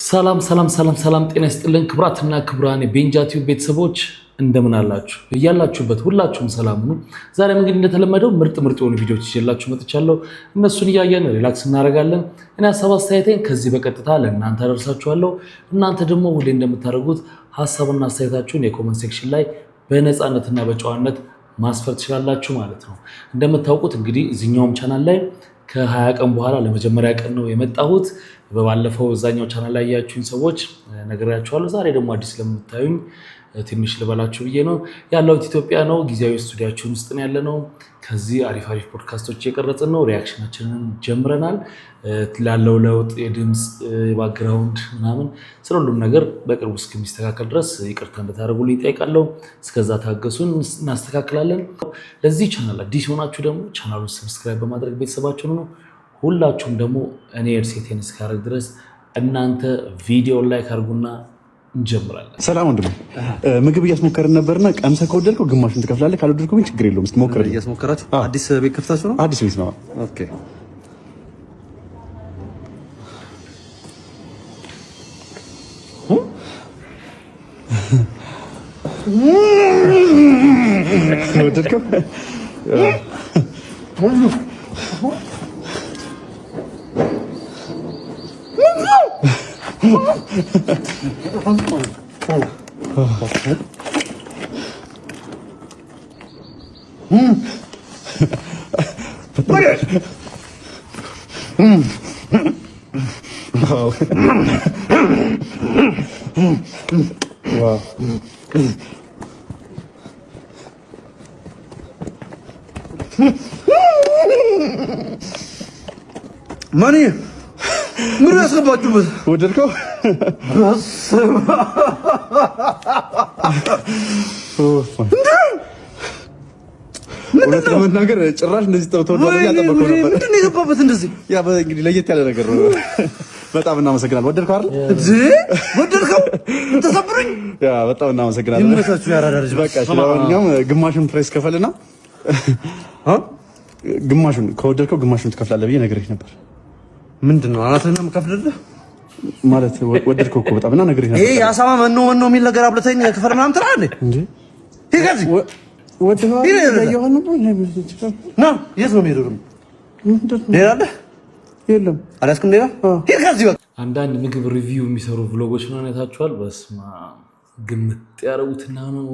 ሰላም ጤና ይስጥልን ክብራትና ክብራን የቤንጃቲው ቤተሰቦች እንደምን አላችሁ? እያላችሁበት ሁላችሁም ሰላም ነው። ዛሬም እንግዲህ እንደተለመደው ምርጥ የሆኑ ቪዲዮዎች ይዤላችሁ መጥቻለሁ። እነሱን እያየን ሪላክስ እናደርጋለን። እኔ ሀሳብ አስተያየቴን ከዚህ በቀጥታ ለእናንተ አደርሳችኋለሁ። እናንተ ደግሞ ሁሌ እንደምታደርጉት ሀሳብና አስተያየታችሁን የኮመንት ሴክሽን ላይ በነፃነትና በጨዋነት ማስፈር ትችላላችሁ ማለት ነው። እንደምታውቁት እንግዲህ እዚህኛውም ቻናል ላይ ከ20 ቀን በኋላ ለመጀመሪያ ቀን ነው የመጣሁት። በባለፈው እዛኛው ቻናል ላይ ያያችሁኝ ሰዎች ነግሬያችኋለሁ። ዛሬ ደግሞ አዲስ ለምታዩኝ ትንሽ ልበላችሁ ብዬ ነው። ያለሁት ኢትዮጵያ ነው። ጊዜያዊ ስቱዲያችን ውስጥ ነው ያለነው። ከዚህ አሪፍ ፖድካስቶች እየቀረጽን ነው። ሪያክሽናችንን ጀምረናል። ላለው ለውጥ የድምፅ ባክግራውንድ ምናምን ስለሁሉም ነገር በቅርቡ እስከሚስተካከል ድረስ ይቅርታ እንድታደርጉልኝ እጠይቃለሁ። እስከዛ ታገሱን፣ እናስተካክላለን። ለዚህ ቻናል አዲስ ሆናችሁ ደግሞ ቻናሉን ሰብስክራይብ በማድረግ ቤተሰባችሁን ነው። ሁላችሁም ደግሞ እኔ እርሴቴን እስካደርግ ድረስ እናንተ ቪዲዮ ላይክ አድርጉና እንጀምራለን። ሰላም ወንድም፣ ምግብ እያስሞከርን ነበርና ቀምሰህ ከወደድከው ግማሹን ትከፍላለህ፣ ካልወደድከው ግን ችግር የለውም። እስኪ ሞክር። እያስሞከራችሁ አዲስ ቤት ከፍታችሁ ነው? አዲስ ቤት ነው። ኦኬ። ወደድከው? ማን ምን ያስገባችሁበት? ወደድከው? እውነት ለመናገር ጭራሽ እንደዚህ ተወደደኝ አጠበቀው ነበር። ምንድን ነው የገባበት? እንደዚህ ያ እንግዲህ ለየት ያለ ነገር ነው። በጣም እናመሰግናለን። ወደድከው አይደል? ወደድከው? ተሰብሩኝ። ያ በጣም እናመሰግናለን። ይመሳችሁ ያራዳ ልጅ። በቃ ስለማንኛውም ግማሹን ፕሬስ ከፈልና ግማሹን ከወደድከው ግማሹን ትከፍላለህ ብዬ ነግሬህ ነበር። ምንድነው አናተና መከፍልልህ ማለት? ወደድከው እኮ በጣም እና ነግሬህ ነበር። ይሄ ያሳማ መኖ የሚል ነገር አብለተኝ ክፈል ምናምን ትላለህ እንዴ? ይገዝ ወደድከው ያየሆነ ነው ነው የት ነው የሚሄደው? ሌላ የለም አላስኩም። ሌላ ይገዝ ይወጣ። አንዳንድ ምግብ ሪቪው የሚሰሩ ቭሎጎች ምናምን አይታችኋል? በስማ ግምት ያረጉትና ነው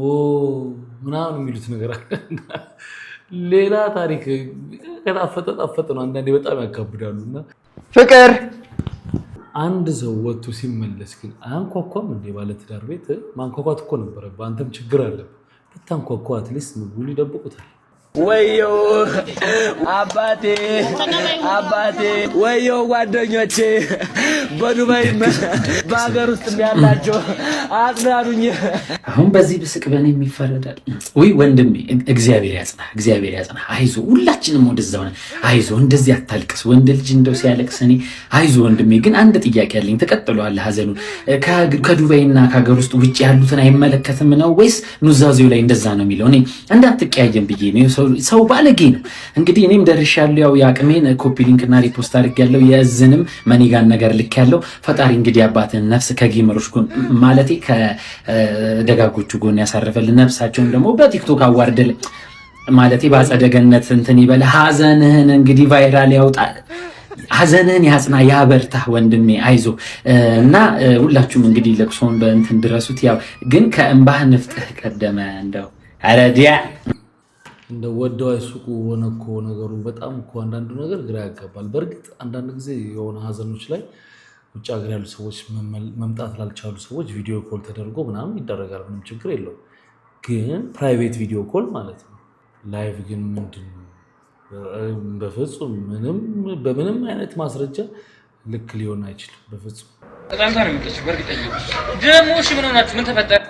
ምናምን የሚሉት ነገር አለ። ሌላ ታሪክ ከጣፈጠ ነው። አንዳንዴ በጣም ያካብዳሉና ፍቅር አንድ ሰው ወጥቶ ሲመለስ ግን አያንኳኳም እንዴ? ባለትዳር ቤት ማንኳኳት እኮ ነበረ። በአንተም ችግር አለብህ። ብታንኳኳ አትሊስት ምግቡን ይደብቁታል። ወዮ አባቴ ወዮ ጓደኞቼ በዱባይ በሀገር ውስጥ ያላቸው አጽናኑኝ። አሁን በዚህ ብስቅ በእኔ የሚፈረዳል ወይ? ወንድሜ እግዚአብሔር ያጽና። አይዞ ሁላችንም ወደዛው ነን። አይዞ እንደዚህ አታልቅስ። ወንድ ልጅ እንደው ሲያለቅስ እኔ አይዞ ወንድሜ። ግን አንድ ጥያቄ አለኝ። ተቀጥሏል ሀዘኑ ከዱባይና ከሀገር ውስጥ ውጭ ያሉትን አይመለከትም ነው ወይስ ኑዛዜው ላይ እንደዛ ነው የሚለው? እኔ እንዳትቀያየም ብዬ ነው። ሰው ባለጌ ነው። እንግዲህ እኔም ደርሻለሁ። ያው የአቅሜን ኮፒ ሊንክ እና ሪፖስት አድርጌያለሁ። የእዝንም መኒጋን ነገር ልኬያለሁ። ፈጣሪ እንግዲህ አባትን ነፍስ ከጌመሮች ጎን ማለቴ ከደጋጎቹ ጎን ያሳረፈልን፣ ነፍሳቸውን ደግሞ በቲክቶክ አዋርደል ማለቴ በአጸደ ገነት እንትን ይበል። ሀዘንህን እንግዲህ ቫይራል ያውጣ። ሀዘንህን ያጽና፣ ያበርታ ወንድሜ አይዞ። እና ሁላችሁም እንግዲህ ለቅሶን በእንትን ድረሱት። ያው ግን ከእንባህ ንፍጥህ ቀደመ። እንደው አረዲያ እንደ ወደው አይሱቁ ሆነ እኮ ነገሩ። በጣም እኮ አንዳንዱ ነገር ግራ ያጋባል። በእርግጥ አንዳንድ ጊዜ የሆነ ሀዘኖች ላይ ውጭ ሀገር ያሉ ሰዎች መምጣት ላልቻሉ ሰዎች ቪዲዮ ኮል ተደርጎ ምናምን ይደረጋል። ምንም ችግር የለውም። ግን ፕራይቬት ቪዲዮ ኮል ማለት ነው። ላይቭ ግን ምንድን ነው? በፍጹም በምንም አይነት ማስረጃ ልክ ሊሆን አይችልም። በፍጹም ተጣልታ ነው የምትልሽ። በእርግጠኝነት ደግሞ እሺ ምን ሆናችሁ? ምን ተፈጠረ?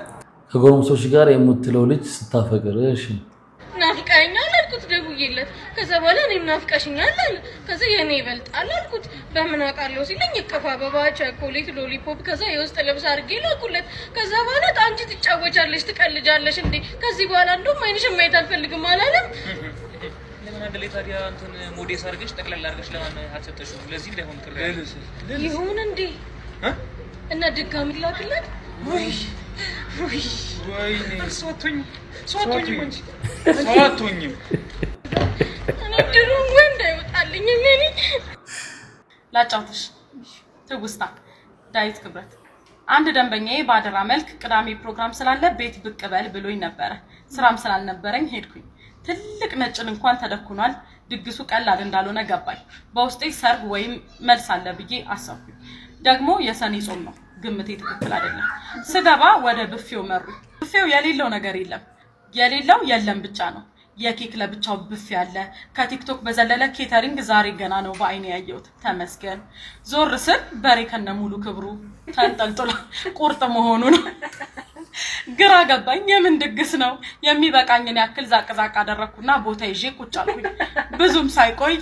ከጎረምሶች ጋር የምትለው ልጅ ስታፈቅር እሺ ናፍቀኛል አልኩት ደውዬለት። ከዛ በኋላ እኔም ናፍቀሽኛል አለ። ከዛ የኔ ይበልጣል አልኩት። በምን አውቃለሁ ሲለኝ እቅፍ አበባ፣ ቸኮሌት፣ ሎሊፖፕ ከዛ የውስጥ ልብስ አድርጌ ላኩለት። ከዛ በኋላ አንቺ ትጫወቻለሽ፣ ትቀልጃለሽ እንዴ? ከዚህ በኋላ እንደውም አይንሽም ማየት አልፈልግም አላለም። ለምን አንድ ላይ ታዲያ እንትን ሞዴስ አድርገሽ ጠቅላላ አድርገሽ ለማን አትሰጠሽው? ለዚህ እንዳይሆን ቅር ይሁን እንዴ እና ድጋሚ ላክለት ወይ ሶቱኝ እንጂ እኔ ድሮ ወንድ አይወጣልኝ እኔ ላጫውትሽ ትውስታ ዳዊት ክብረት አንድ ደንበኛዬ ባደራ መልክ ቅዳሜ ፕሮግራም ስላለ ቤት ብቅ በል ብሎኝ ነበር ስራም ስላልነበረኝ ሄድኩኝ ትልቅ ነጭን እንኳን ተደኩኗል ድግሱ ቀላል እንዳልሆነ ገባኝ በውስጤ ሰርግ ወይም መልስ አለ ብዬ አሰብኩኝ ደግሞ የሰኔ ጾም ነው ግምቴ ትክክል አይደለም ስገባ ወደ ብፌው መሩ ብፌው የሌለው ነገር የሌለው የለም ብቻ ነው የኬክ ለብቻው ብፌ አለ ከቲክቶክ በዘለለ ኬተሪንግ ዛሬ ገና ነው በአይኔ ያየሁት ተመስገን ዞር ስል በሬ ከነሙሉ ክብሩ ተንጠልጥሎ ቁርጥ መሆኑ ነው ግራ ገባኝ የምን ድግስ ነው የሚበቃኝን ያክል ዛቅ አደረኩና ቦታ ይዤ ቁጭ አልኩኝ ብዙም ሳይቆይ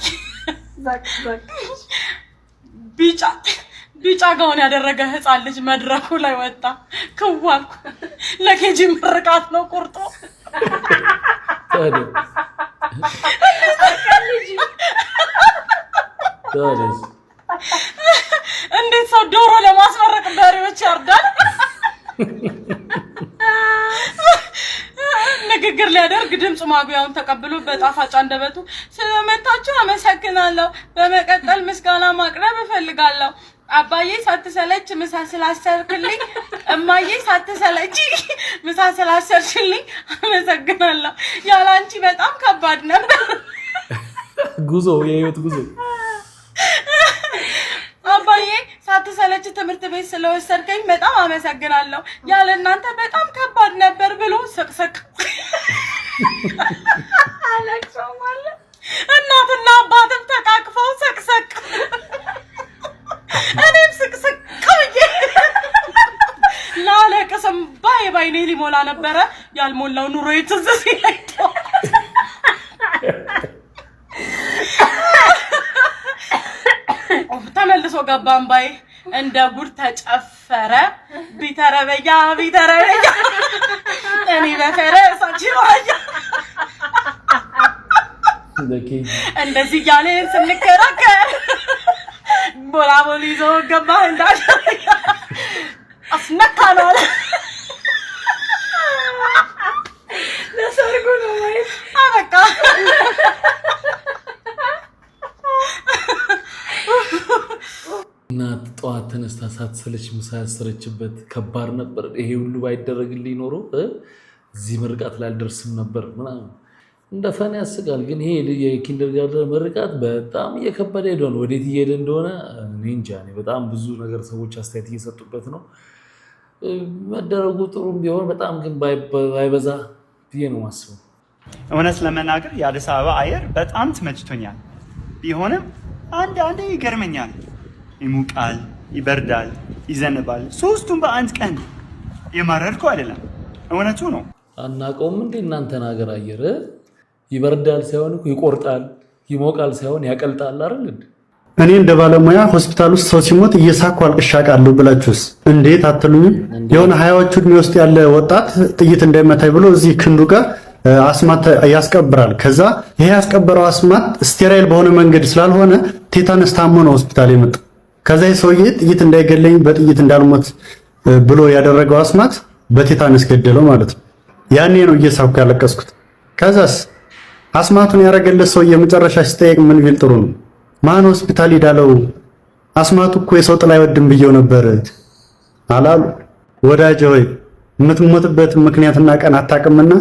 ቢጫ ጋውን ያደረገ ህፃን ልጅ መድረኩ ላይ ወጣ ከዋልኩ ለኬጂ ምርቃት ነው ቁርጦ እንዴት ሰው ዶሮ ለማስመረቅ በሬዎች ያርዳል ንግግር ሊያደርግ ድምጽ ማጉያውን ተቀብሎ በጣፋጭ አንደበቱ ስለመጣችሁ አመሰግናለሁ በመቀጠል ምስጋና ማቅረብ እፈልጋለሁ አባዬ ሳትሰለች ምሳ ስላሰርክልኝ እማዬ ሳትሰለች ምሳ ስላሰርሽልኝ አመሰግናለሁ ያላንቺ በጣም ከባድ ነበር ጉዞ የህይወት ጉዞ አባዬ ሳትሰለች ትምህርት ቤት ስለወሰድከኝ በጣም አመሰግናለሁ ያለ እናንተ በጣም ከባድ ነበር ብሎ ስቅስቅ አለቅሶ ማለት እናትና አባትም ተቃቅፈው ስቅስቅ እኔም ስቅስቅ ላለቅስም ባይኔ ሊሞላ ነበረ ያልሞላው ኑሮ ትዝ ሲለኝ ተመልሶ ገባን ባይ እንደ ጉድ ተጨፈረ ቢተረበያ እኔ በፈረሳችን ዋያ እንደዚህ ያለን ስንከራከር ቦላቦሊ ይዞ ገባ እንዳለ አስነካነው ለሰርጉ ነው ማለት አበቃ እናት ጠዋት ተነስታ ሳትሰለች ምሳ ያሰረችበት ከባድ ነበር ይሄ ሁሉ ባይደረግልኝ ኖሮ እዚህ ምርቃት ላይ አልደርስም ነበር ምናምን እንደፈነ ያስጋል ግን ይሄ የኪንደርጋርተን ምርቃት በጣም እየከበደ ሄዷል ወዴት እየሄደ እንደሆነ እኔ እንጃ በጣም ብዙ ነገር ሰዎች አስተያየት እየሰጡበት ነው መደረጉ ጥሩም ቢሆን በጣም ግን ባይበዛ ብዬ ነው ማስበው እውነት ለመናገር የአዲስ አበባ አየር በጣም ተመችቶኛል ቢሆንም አንዳንዴ ይገርመኛል ይሙቃል ይበርዳል ይዘንባል ሶስቱም በአንድ ቀን የማረርኩ አይደለም እውነቱ ነው አናቀውም እንዴ እናንተን ሀገር አየር ይበርዳል ሳይሆን ይቆርጣል ይሞቃል ሳይሆን ያቀልጣል አይደል እኔ እንደ ባለሙያ ሆስፒታል ውስጥ ሰው ሲሞት እየሳኩ አልቅሻቃለሁ ብላችሁስ እንዴት አትሉኝም የሆነ 20ዎቹ እድሜ ውስጥ ያለ ወጣት ጥይት እንዳይመታኝ ብሎ እዚህ ክንዱ ጋር አስማት ያስቀብራል ከዛ ይሄ ያስቀበረው አስማት ስቴራይል በሆነ መንገድ ስላልሆነ ቴታነስ ታሞ ነው ሆስፒታል የመጣው ከዛ የሰውዬ ጥይት እንዳይገለኝ በጥይት እንዳልሞት ብሎ ያደረገው አስማት በቴታነስ ገደለው ማለት ነው ያኔ ነው እየሳኩ ያለቀስኩት ከዛስ አስማቱን ያረገለት ሰው የመጨረሻ ሲጠየቅ ምን ቢል ጥሩ ነው ማን ሆስፒታል ይዳለው አስማቱ እኮ የሰው ጥላ አይወድም ብየው ነበር አላሉ ወዳጄ ሆይ የምትሞትበት ምክንያትና ቀን አታውቅምና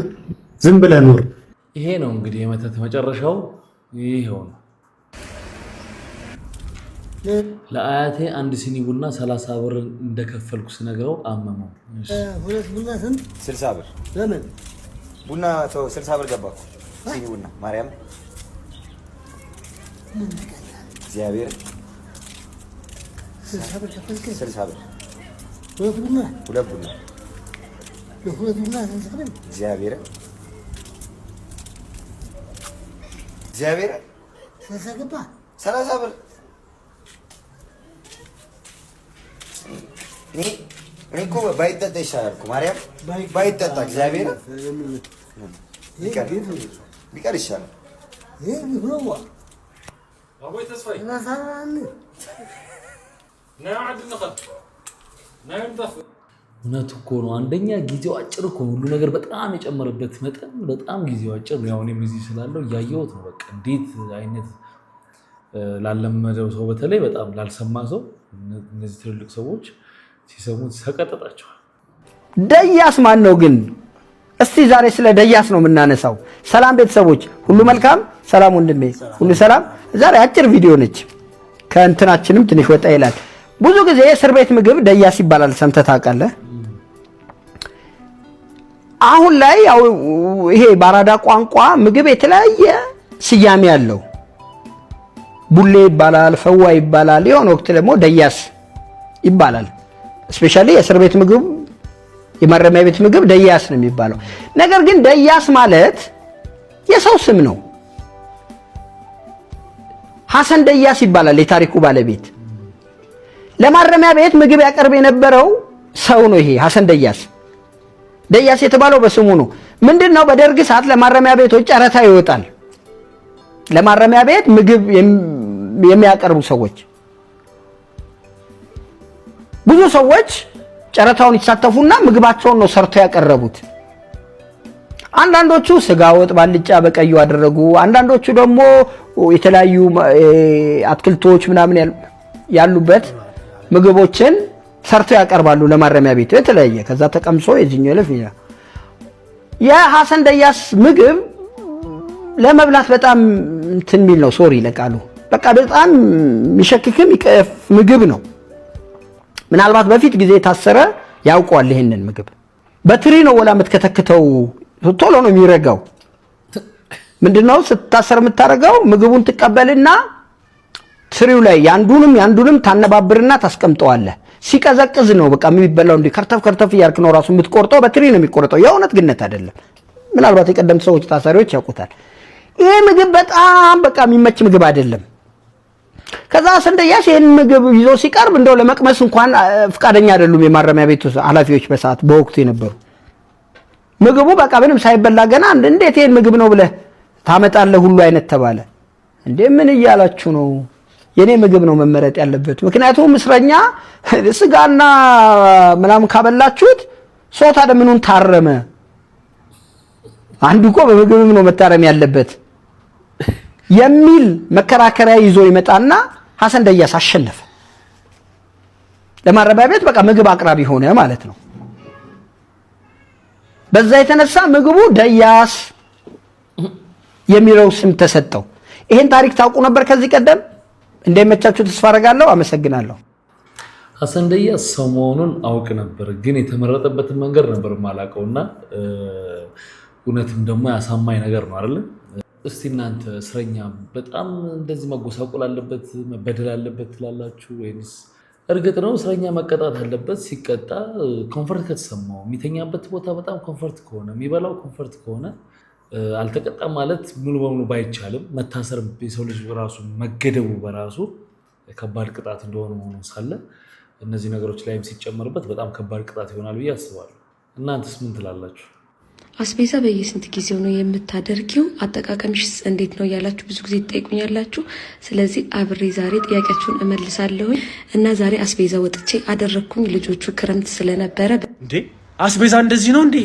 ዝም ብለህ ኑር ይሄ ነው እንግዲህ የመተት መጨረሻው ይሄው ነው ለአያቴ አንድ ሲኒ ቡና 30 ብር እንደከፈልኩ ስነግረው አመመው ሁለት ቡና ስንት 60 ብር ለምን ቡና 60 ብር ገባኩ ሲኒ ቡና ማርያም እግዚአብሔር 60 ብር ከፈልክ 60 ብር ሁለት ቡና ለሁለት ቡና 60 ብር እግዚአብሔር 30 ገባ 30 ብር እኔ እኮ ባይጠጣ ይሻላል እኮ ማርያም ባይጠጣ እግዚአብሔር ቢቀር ይሻላል ይሄ ቢሆንዋ አቦይ ተስፋይ ናሳራን ና عند النخل እውነት እኮ ነው። አንደኛ ጊዜው አጭር እኮ ሁሉ ነገር በጣም የጨመረበት መጠን በጣም ጊዜው አጭር ነው። ያው እኔም እዚህ ስላለው እያየሁት ነው። በቃ እንዴት አይነት ላለመደው ሰው በተለይ በጣም ላልሰማ ሰው እነዚህ ትልልቅ ሰዎች ሲሰሙት ሰቀጠጣቸዋል። ደያስ ማን ነው ግን? እስቲ ዛሬ ስለ ደያስ ነው የምናነሳው። ሰላም ቤተሰቦች፣ ሁሉ መልካም? ሰላም ወንድሜ፣ ሁሉ ሰላም? ዛሬ አጭር ቪዲዮ ነች፣ ከእንትናችንም ትንሽ ወጣ ይላል። ብዙ ጊዜ እስር ቤት ምግብ ደያስ ይባላል፣ ሰምተህ ታውቃለህ? አሁን ላይ ያው ይሄ ባራዳ ቋንቋ ምግብ የተለያየ ስያሜ ያለው ቡሌ ይባላል፣ ፈዋ ይባላል፣ የሆነ ወቅት ደግሞ ደያስ ይባላል። ስፔሻሊ የእስር ቤት ምግብ የማረሚያ ቤት ምግብ ደያስ ነው የሚባለው። ነገር ግን ደያስ ማለት የሰው ስም ነው። ሐሰን ደያስ ይባላል የታሪኩ ባለቤት። ለማረሚያ ቤት ምግብ ያቀርብ የነበረው ሰው ነው ይሄ ሐሰን ደያስ። ደያስ የተባለው በስሙ ነው። ምንድነው? በደርግ ሰዓት ለማረሚያ ቤቶች ጨረታ ይወጣል። ለማረሚያ ቤት ምግብ የሚያቀርቡ ሰዎች ብዙ ሰዎች ጨረታውን ይሳተፉና ምግባቸውን ነው ሰርተው ያቀረቡት። አንዳንዶቹ ስጋ ወጥ ባልጫ በቀዩ አደረጉ። አንዳንዶቹ ደግሞ የተለያዩ አትክልቶች ምናምን ያሉበት ምግቦችን ሰርተው ያቀርባሉ ለማረሚያ ቤት የተለያየ። ከዛ ተቀምሶ የዚህኛው ለፍ ይላል። የሐሰን ደያስ ምግብ ለመብላት በጣም እንትን የሚል ነው። ሶሪ ለቃሉ በቃ በጣም የሚሸክክም ይቀፍ ምግብ ነው። ምናልባት በፊት ጊዜ የታሰረ ያውቀዋል ይሄንን ምግብ። በትሪ ነው ወላ የምትከተክተው፣ ቶሎ ነው የሚረጋው። ምንድነው ስታሰር የምታረጋው? ምግቡን ትቀበልና ትሪው ላይ ያንዱንም ታነባብርና ታስቀምጠዋለህ። ሲቀዘቅዝ ነው በቃ የሚበላው። እንዴ ከርተፍ እያልክ ነው ራሱ የምትቆርጠው። በትሪ ነው የሚቆርጠው። የእውነት ግነት አይደለም። ምናልባት የቀደምት ሰዎች ታሳሪዎች ያውቁታል። ይሄ ምግብ በጣም በቃ የሚመች ምግብ አይደለም። ከዛ ሐሰን ደያስ ይሄን ምግብ ይዞ ሲቀርብ እንደው ለመቅመስ እንኳን ፍቃደኛ አይደሉም የማረሚያ ቤቱ ኃላፊዎች በሰዓት በወቅቱ የነበሩ። ምግቡ በቃ ምንም ሳይበላ ገና እንዴት ይሄን ምግብ ነው ብለህ ታመጣለህ ሁሉ አይነት ተባለ። እንዴ ምን እያላችሁ ነው? የኔ ምግብ ነው መመረጥ ያለበት። ምክንያቱም እስረኛ ስጋና ምናምን ካበላችሁት ሶታ ደምኑን ታረመ። አንዱ እኮ በምግብ ነው መታረም ያለበት የሚል መከራከሪያ ይዞ ይመጣና ሐሰን ደያስ አሸነፈ። ለማረሚያ ቤት በቃ ምግብ አቅራቢ ሆነ ማለት ነው። በዛ የተነሳ ምግቡ ደያስ የሚለው ስም ተሰጠው። ይሄን ታሪክ ታውቁ ነበር ከዚህ ቀደም? እንደመቻችሁ ተስፋ አደርጋለሁ። አመሰግናለሁ። ሐሰን ደያስ ሰው መሆኑን አውቅ ነበር፣ ግን የተመረጠበትን መንገድ ነበር ማላቀውና እውነትም ደግሞ ያሳማኝ ነገር ነው አይደል? እስቲ እናንተ እስረኛ በጣም እንደዚህ መጎሳቆል አለበት መበደል አለበት ትላላችሁ ወይስ? እርግጥ ነው እስረኛ መቀጣት አለበት። ሲቀጣ ኮምፎርት ከተሰማው የሚተኛበት ቦታ በጣም ኮምፎርት ከሆነ የሚበላው ኮምፎርት ከሆነ አልተቀጣም ማለት ሙሉ በሙሉ ባይቻልም መታሰር የሰው ልጅ በራሱ መገደቡ በራሱ ከባድ ቅጣት እንደሆነ ሆኖ ሳለ እነዚህ ነገሮች ላይም ሲጨመርበት በጣም ከባድ ቅጣት ይሆናል ብዬ አስባለሁ። እናንተስ ምን ትላላችሁ? አስቤዛ በየስንት ጊዜው ነው የምታደርጊው? አጠቃቀምሽስ እንዴት ነው ያላችሁ ብዙ ጊዜ ትጠይቁኛላችሁ። ስለዚህ አብሬ ዛሬ ጥያቄያችሁን እመልሳለሁ እና ዛሬ አስቤዛ ወጥቼ አደረኩኝ። ልጆቹ ክረምት ስለነበረ እንዴ አስቤዛ እንደዚህ ነው እንዴ?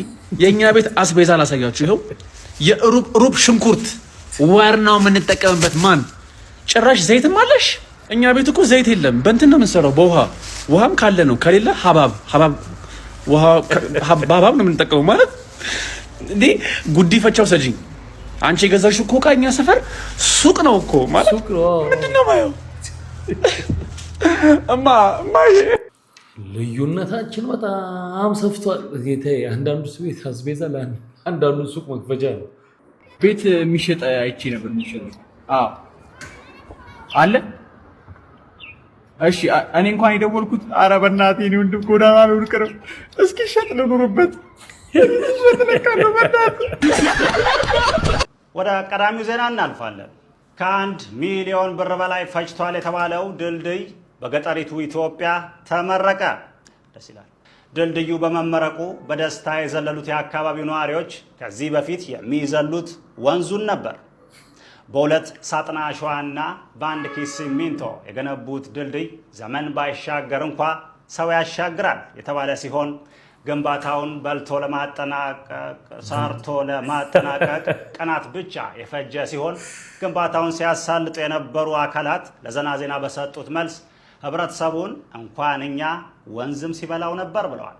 የኛ ቤት አስቤዛ ላሳያችሁ። ይኸው የሩብ ሽንኩርት ወር ነው የምንጠቀምበት። ማን ጭራሽ ዘይትም አለሽ? እኛ ቤት እኮ ዘይት የለም። በእንትን ነው የምንሰራው፣ በውሃ ውሃም ካለ ነው፣ ከሌለ ሀባብ ነው የምንጠቀመው ማለት እንዴ። ጉዲፈቻው ሰጂኝ አንቺ የገዛሽው እኮ እኛ ሰፈር ሱቅ ነው እኮ ማለት ምንድነው ማየው እማ ልዩነታችን በጣም ሰፍቷል ጌታዬ። አንዳንዱ ቤት አስቤዛ አንዳንዱ ሱቅ መክፈቻ ነው። ቤት የሚሸጥ አይቼ ነበር። የሚሸጥ አለ። እሺ እኔ እንኳን የደወልኩት ኧረ በእናትህ እኔ ወንድም ጎዳና ልውድቅ ነው። እስኪ ሸጥ ልኑርበት። ወደ ቀዳሚው ዜና እናልፋለን። ከ1 ሚሊዮን ብር በላይ ፈጅቷል የተባለው ድልድይ በገጠሪቱ ኢትዮጵያ ተመረቀ። ደስ ይላል። ድልድዩ በመመረቁ በደስታ የዘለሉት የአካባቢው ነዋሪዎች ከዚህ በፊት የሚዘሉት ወንዙን ነበር። በሁለት ሳጥና አሸዋና በአንድ ኪስ ሲሚንቶ የገነቡት ድልድይ ዘመን ባይሻገር እንኳ ሰው ያሻግራል የተባለ ሲሆን ግንባታውን ሰርቶ ለማጠናቀቅ ቀናት ብቻ የፈጀ ሲሆን ግንባታውን ሲያሳልጡ የነበሩ አካላት ለዘናዜና በሰጡት መልስ ህብረተሰቡን እንኳን እኛ ወንዝም ሲበላው ነበር ብለዋል።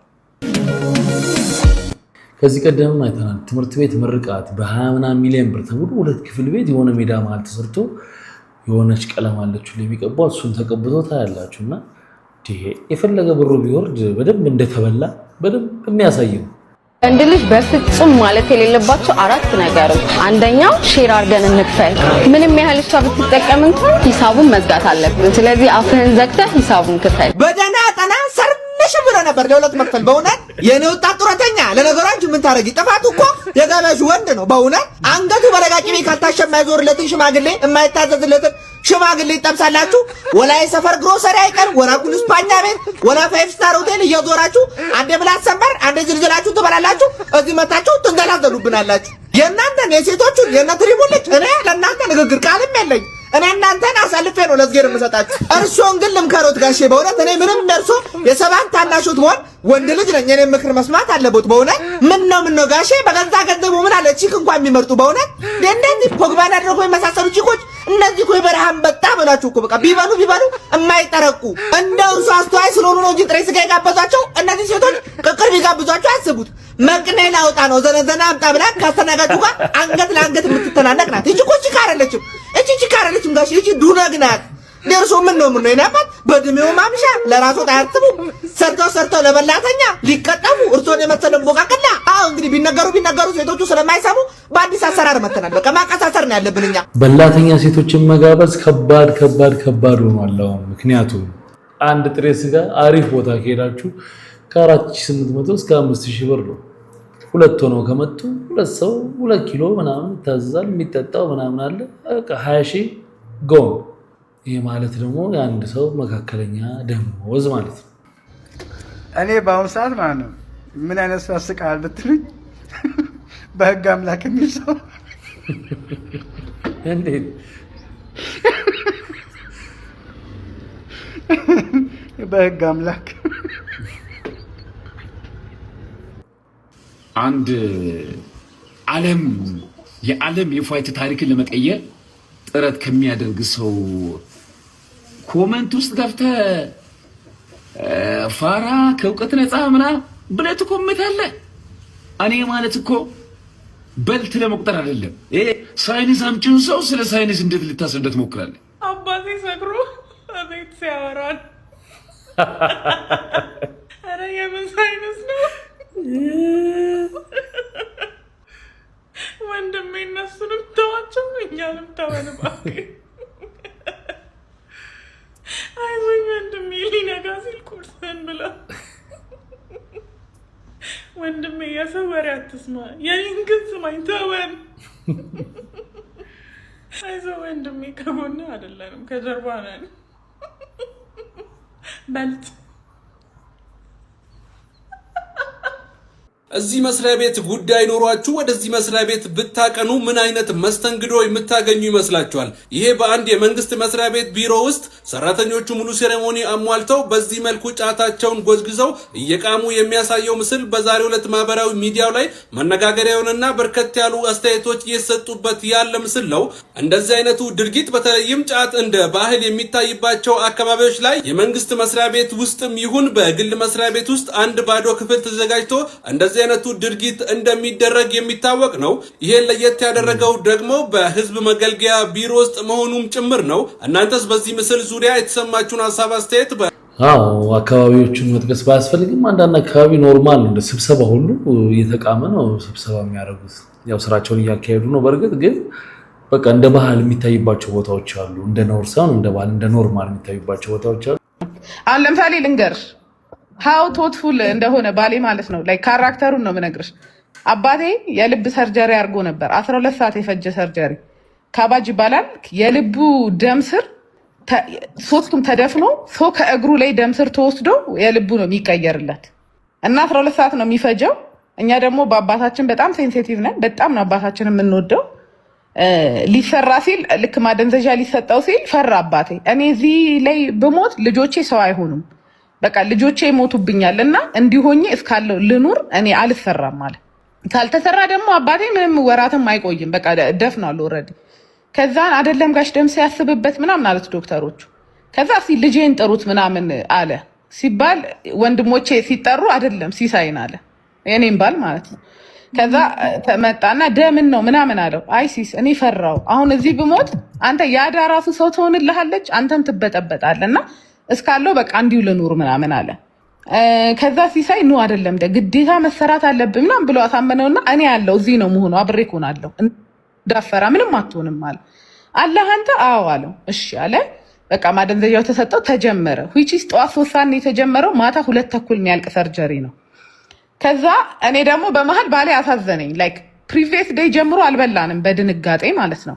ከዚህ ቀደም አይተናል። ትምህርት ቤት ምርቃት በ20 ሚሊዮን ብር ተብሎ 2 ክፍል ቤት የሆነ ሜዳ መሃል ተሰርቶ የሆነች ቀለም አለችው ለሚቀባው እሱን ተቀብቶ ታያላችሁና የፈለገ ብሩ ቢወርድ በደንብ እንደተበላ በደንብ የሚያሳይ ነው። ወንድ ልጅ በፍጹም ማለት የሌለባቸው 4 ነገሮች፣ አንደኛው ሼር አድርገን እንክፈል። ምንም ያህል እሷ ብትጠቀም እንኳን ሂሳቡን መዝጋት አለብን። ስለዚህ አፍህን ዘግተህ ሂሳቡን ክፈል። በደና ጠና ሰርነሽ ብሎ ነበር ለሁለት መክፈል። በእውነት የኔ ወጣት ጡረተኛ ለነገሩ አንቺ ምን ታረጊ? ጥፋቱ እኮ የገበያሽ ወንድ ነው። በእውነት አንገቱ በለጋቂ ቤት ካልታሸማ የዞርለትን ሽማግሌ የማይታዘዝለትን ሽማግሌ ይጠብሳላችሁ። ወላይ ሰፈር ግሮሰሪ አይቀር ወራኩን ስፓኛ ቤት ወላ 5 ስታር ሆቴል እየዞራችሁ አንዴ ብላት ሰንበር አንዴ ዝልዝላችሁ ትበላላችሁ። እዚህ መታችሁ ትንገላዘሉብናላችሁ። የእናንተን የሴቶቹን የነትሪቡልክ እኔ ለእናንተ ንግግር ቃልም የለኝ። እኔ እናንተን አሳልፌ ነው ለዝጌር የምሰጣችሁ። እርሶን ግን ልምከሮት ጋሼ በእውነት እኔ ምንም ደርሶ የሰባን ታናሹት መሆን ወንድ ልጅ ነኝ። እኔ ምክር መስማት አለበት በእውነት። ምን ነው ጋሼ በገዛ ገንዘቡ ምን አለ ቺክ እንኳን የሚመርጡ በእውነት እንደዚህ ፖግባን አድርጎ የመሳሰሉ ቺኮች እነዚህ እኮ የበረሃን በጣ በላችሁ እኮ በቃ ቢበሉ የማይጠረቁ እንደው እሱ አስተዋይ ስለሆኑ ነው እንጂ ጥሬ ስጋ የጋበዟቸው። እነዚህ ሴቶች ቅቅር ቢጋብዟቸው አስቡት። መቅኔ ላውጣ ነው ዘነዘና አምጣ ብላ ካስተናጋጁ ጋር አንገት ለአንገት የምትተናነቅ ናት። እቺ እኮ ቺካ አይደለችም። እቺ አይደለችም ጋሼ እቺ ዱነግ ናት። ደርሶ ምን ነው ይናማት በድሜው ማምሻ ለራሱ ታያትቡ ሰርተው ለበላተኛ ሊቀጠፉ እርሶን የመሰለን ቦቃቀላ። አዎ እንግዲህ ቢነገሩ ሴቶቹ ስለማይሰሙ በአዲስ አሰራር መተናል። በቃ ማቀሳሰር ነው ያለብን እኛ። በላተኛ ሴቶችን መጋበዝ ከባድ ሆኗል። ምክንያቱም አንድ ጥሬ ስጋ አሪፍ ቦታ ከሄዳችሁ ከ4800 እስከ 5000 ብር ነው። ሁለት ሆነው ከመጡ ሁለት ሰው 2 ኪሎ ምናምን ይታዘዛል። የሚጠጣው ምናምን አለ በቃ 20000 ጎን። ይሄ ማለት ደግሞ የአንድ ሰው መካከለኛ ደሞዝ ማለት ነው። እኔ በአሁኑ ሰዓት ማለት ነው ምን አይነት ሰው ያስቃል ብትሉኝ በህግ አምላክ የሚል ሰው እንዴት በህግ አምላክ አንድ የዓለም የፋይት ታሪክን ለመቀየር ጥረት ከሚያደርግ ሰው ኮመንት ውስጥ ገብተህ ፋራ ከእውቀት ነፃ ምናምን ብለህ ትኮምታለህ። እኔ ማለት እኮ በልት ለመቁጠር አይደለም። ሳይንስ አምጪውን ሰው ስለ ሳይንስ እንዴት ልታስረዳት ትሞክራለህ? አባቴ ሰክሮ ቤት ሲያወራል። ኧረ የምን ሳይንስ ነው ወንድሜ? እነሱንም ተዋቸው እኛንም ተወን እባክህ። አይዞኝ ወንድሜ ሊነጋ ሲል ቁርስህን ብላ። ወንድሜ የሰው ወሬ አትስማ፣ የኔን ግን ስማኝ ተወን። አይዞህ ወንድሜ ከጎንህ አይደለንም ከጀርባ ነን። በልጥ እዚህ መስሪያ ቤት ጉዳይ ኖሯችሁ ወደዚህ መስሪያ ቤት ብታቀኑ ምን አይነት መስተንግዶ የምታገኙ ይመስላችኋል? ይሄ በአንድ የመንግስት መስሪያ ቤት ቢሮ ውስጥ ሰራተኞቹ ሙሉ ሴሬሞኒ አሟልተው በዚህ መልኩ ጫታቸውን ጎዝግዘው እየቃሙ የሚያሳየው ምስል በዛሬው ዕለት ማህበራዊ ሚዲያው ላይ መነጋገሪያውንና በርከት ያሉ አስተያየቶች እየሰጡበት ያለ ምስል ነው። እንደዚህ አይነቱ ድርጊት በተለይም ጫት እንደ ባህል የሚታይባቸው አካባቢዎች ላይ የመንግስት መስሪያ ቤት ውስጥም ይሁን በግል መስሪያ ቤት ውስጥ አንድ ባዶ ክፍል ተዘጋጅቶ እንደዚህ አይነቱ ድርጊት እንደሚደረግ የሚታወቅ ነው። ይሄን ለየት ያደረገው ደግሞ በህዝብ መገልገያ ቢሮ ውስጥ መሆኑም ጭምር ነው። እናንተስ በዚህ ምስል ዙሪያ የተሰማችሁን ሀሳብ አስተያየት አካባቢዎቹን መጥቀስ ባያስፈልግም አንዳንድ አካባቢ ኖርማል እንደ ስብሰባ ሁሉ እየተቃመ ነው ስብሰባ የሚያደርጉት። ያው ስራቸውን እያካሄዱ ነው። በእርግጥ ግን በቃ እንደ ባህል የሚታይባቸው ቦታዎች አሉ። እንደ ኖር ሳይሆን እንደ ባህል እንደ ኖርማል የሚታይባቸው ቦታዎች አሉ። አሁን ለምሳሌ ልንገርሽ ሃው ቶትፉል እንደሆነ ባሌ ማለት ነው። ላይ ካራክተሩን ነው የምነግርሽ። አባቴ የልብ ሰርጀሪ አድርጎ ነበር። 12 ሰዓት የፈጀ ሰርጀሪ ካባጅ ይባላል። የልቡ ደም ስር ሶስቱም ተደፍኖ ሰው ከእግሩ ላይ ደም ስር ተወስዶ የልቡ ነው የሚቀየርለት እና 12 ሰዓት ነው የሚፈጀው። እኛ ደግሞ በአባታችን በጣም ሴንሲቲቭ ነን። በጣም ነው አባታችን የምንወደው። ሊሰራ ሲል ልክ ማደንዘዣ ሊሰጠው ሲል ፈራ አባቴ። እኔ እዚህ ላይ ብሞት ልጆቼ ሰው አይሆኑም በቃ ልጆቼ ይሞቱብኛልና እንዲሆኜ እስካለው ልኑር እኔ አልሰራም አለ። ካልተሰራ ደግሞ አባቴ ምንም ወራትም አይቆይም በቃ ደፍኗል ኦልሬዲ። ከዛን አይደለም ጋሽ ደምሴ ያስብበት ምናምን አሉት ዶክተሮቹ። ከዛ ልጄን ጥሩት ምናምን አለ ሲባል ወንድሞቼ ሲጠሩ አይደለም ሲሳይን አለ የኔም ባል ማለት ነው። ከዛ ተመጣና ደምን ነው ምናምን አለው። አይሲስ እኔ ፈራው አሁን እዚህ ብሞት አንተ ያዳ ራሱ ሰው ትሆንልሃለች አንተም ትበጠበጣለና እስካለው በቃ እንዲሁ ልኑር ምናምን አለ። ከዛ ሲሳይ ነው አይደለም ግዴታ መሰራት አለብኝ ምናምን ብሎ አሳመነውና እኔ ያለው እዚህ ነው መሆኑ አብሬ እኮናለሁ እንዳፈራ ምንም አትሆንም አለ። አላህ አንተ አዎ አለው። እሺ አለ። በቃ ማደንዘያው ተሰጠው ተጀመረ። ዊችስ ጠዋት 3 ሰዓት ነው የተጀመረው ማታ 2 ተኩል የሚያልቅ ሰርጀሪ ነው። ከዛ እኔ ደግሞ በመሃል ባሌ አሳዘነኝ። ላይክ ፕሪቪየስ ዴይ ጀምሮ አልበላንም በድንጋጤ ማለት ነው።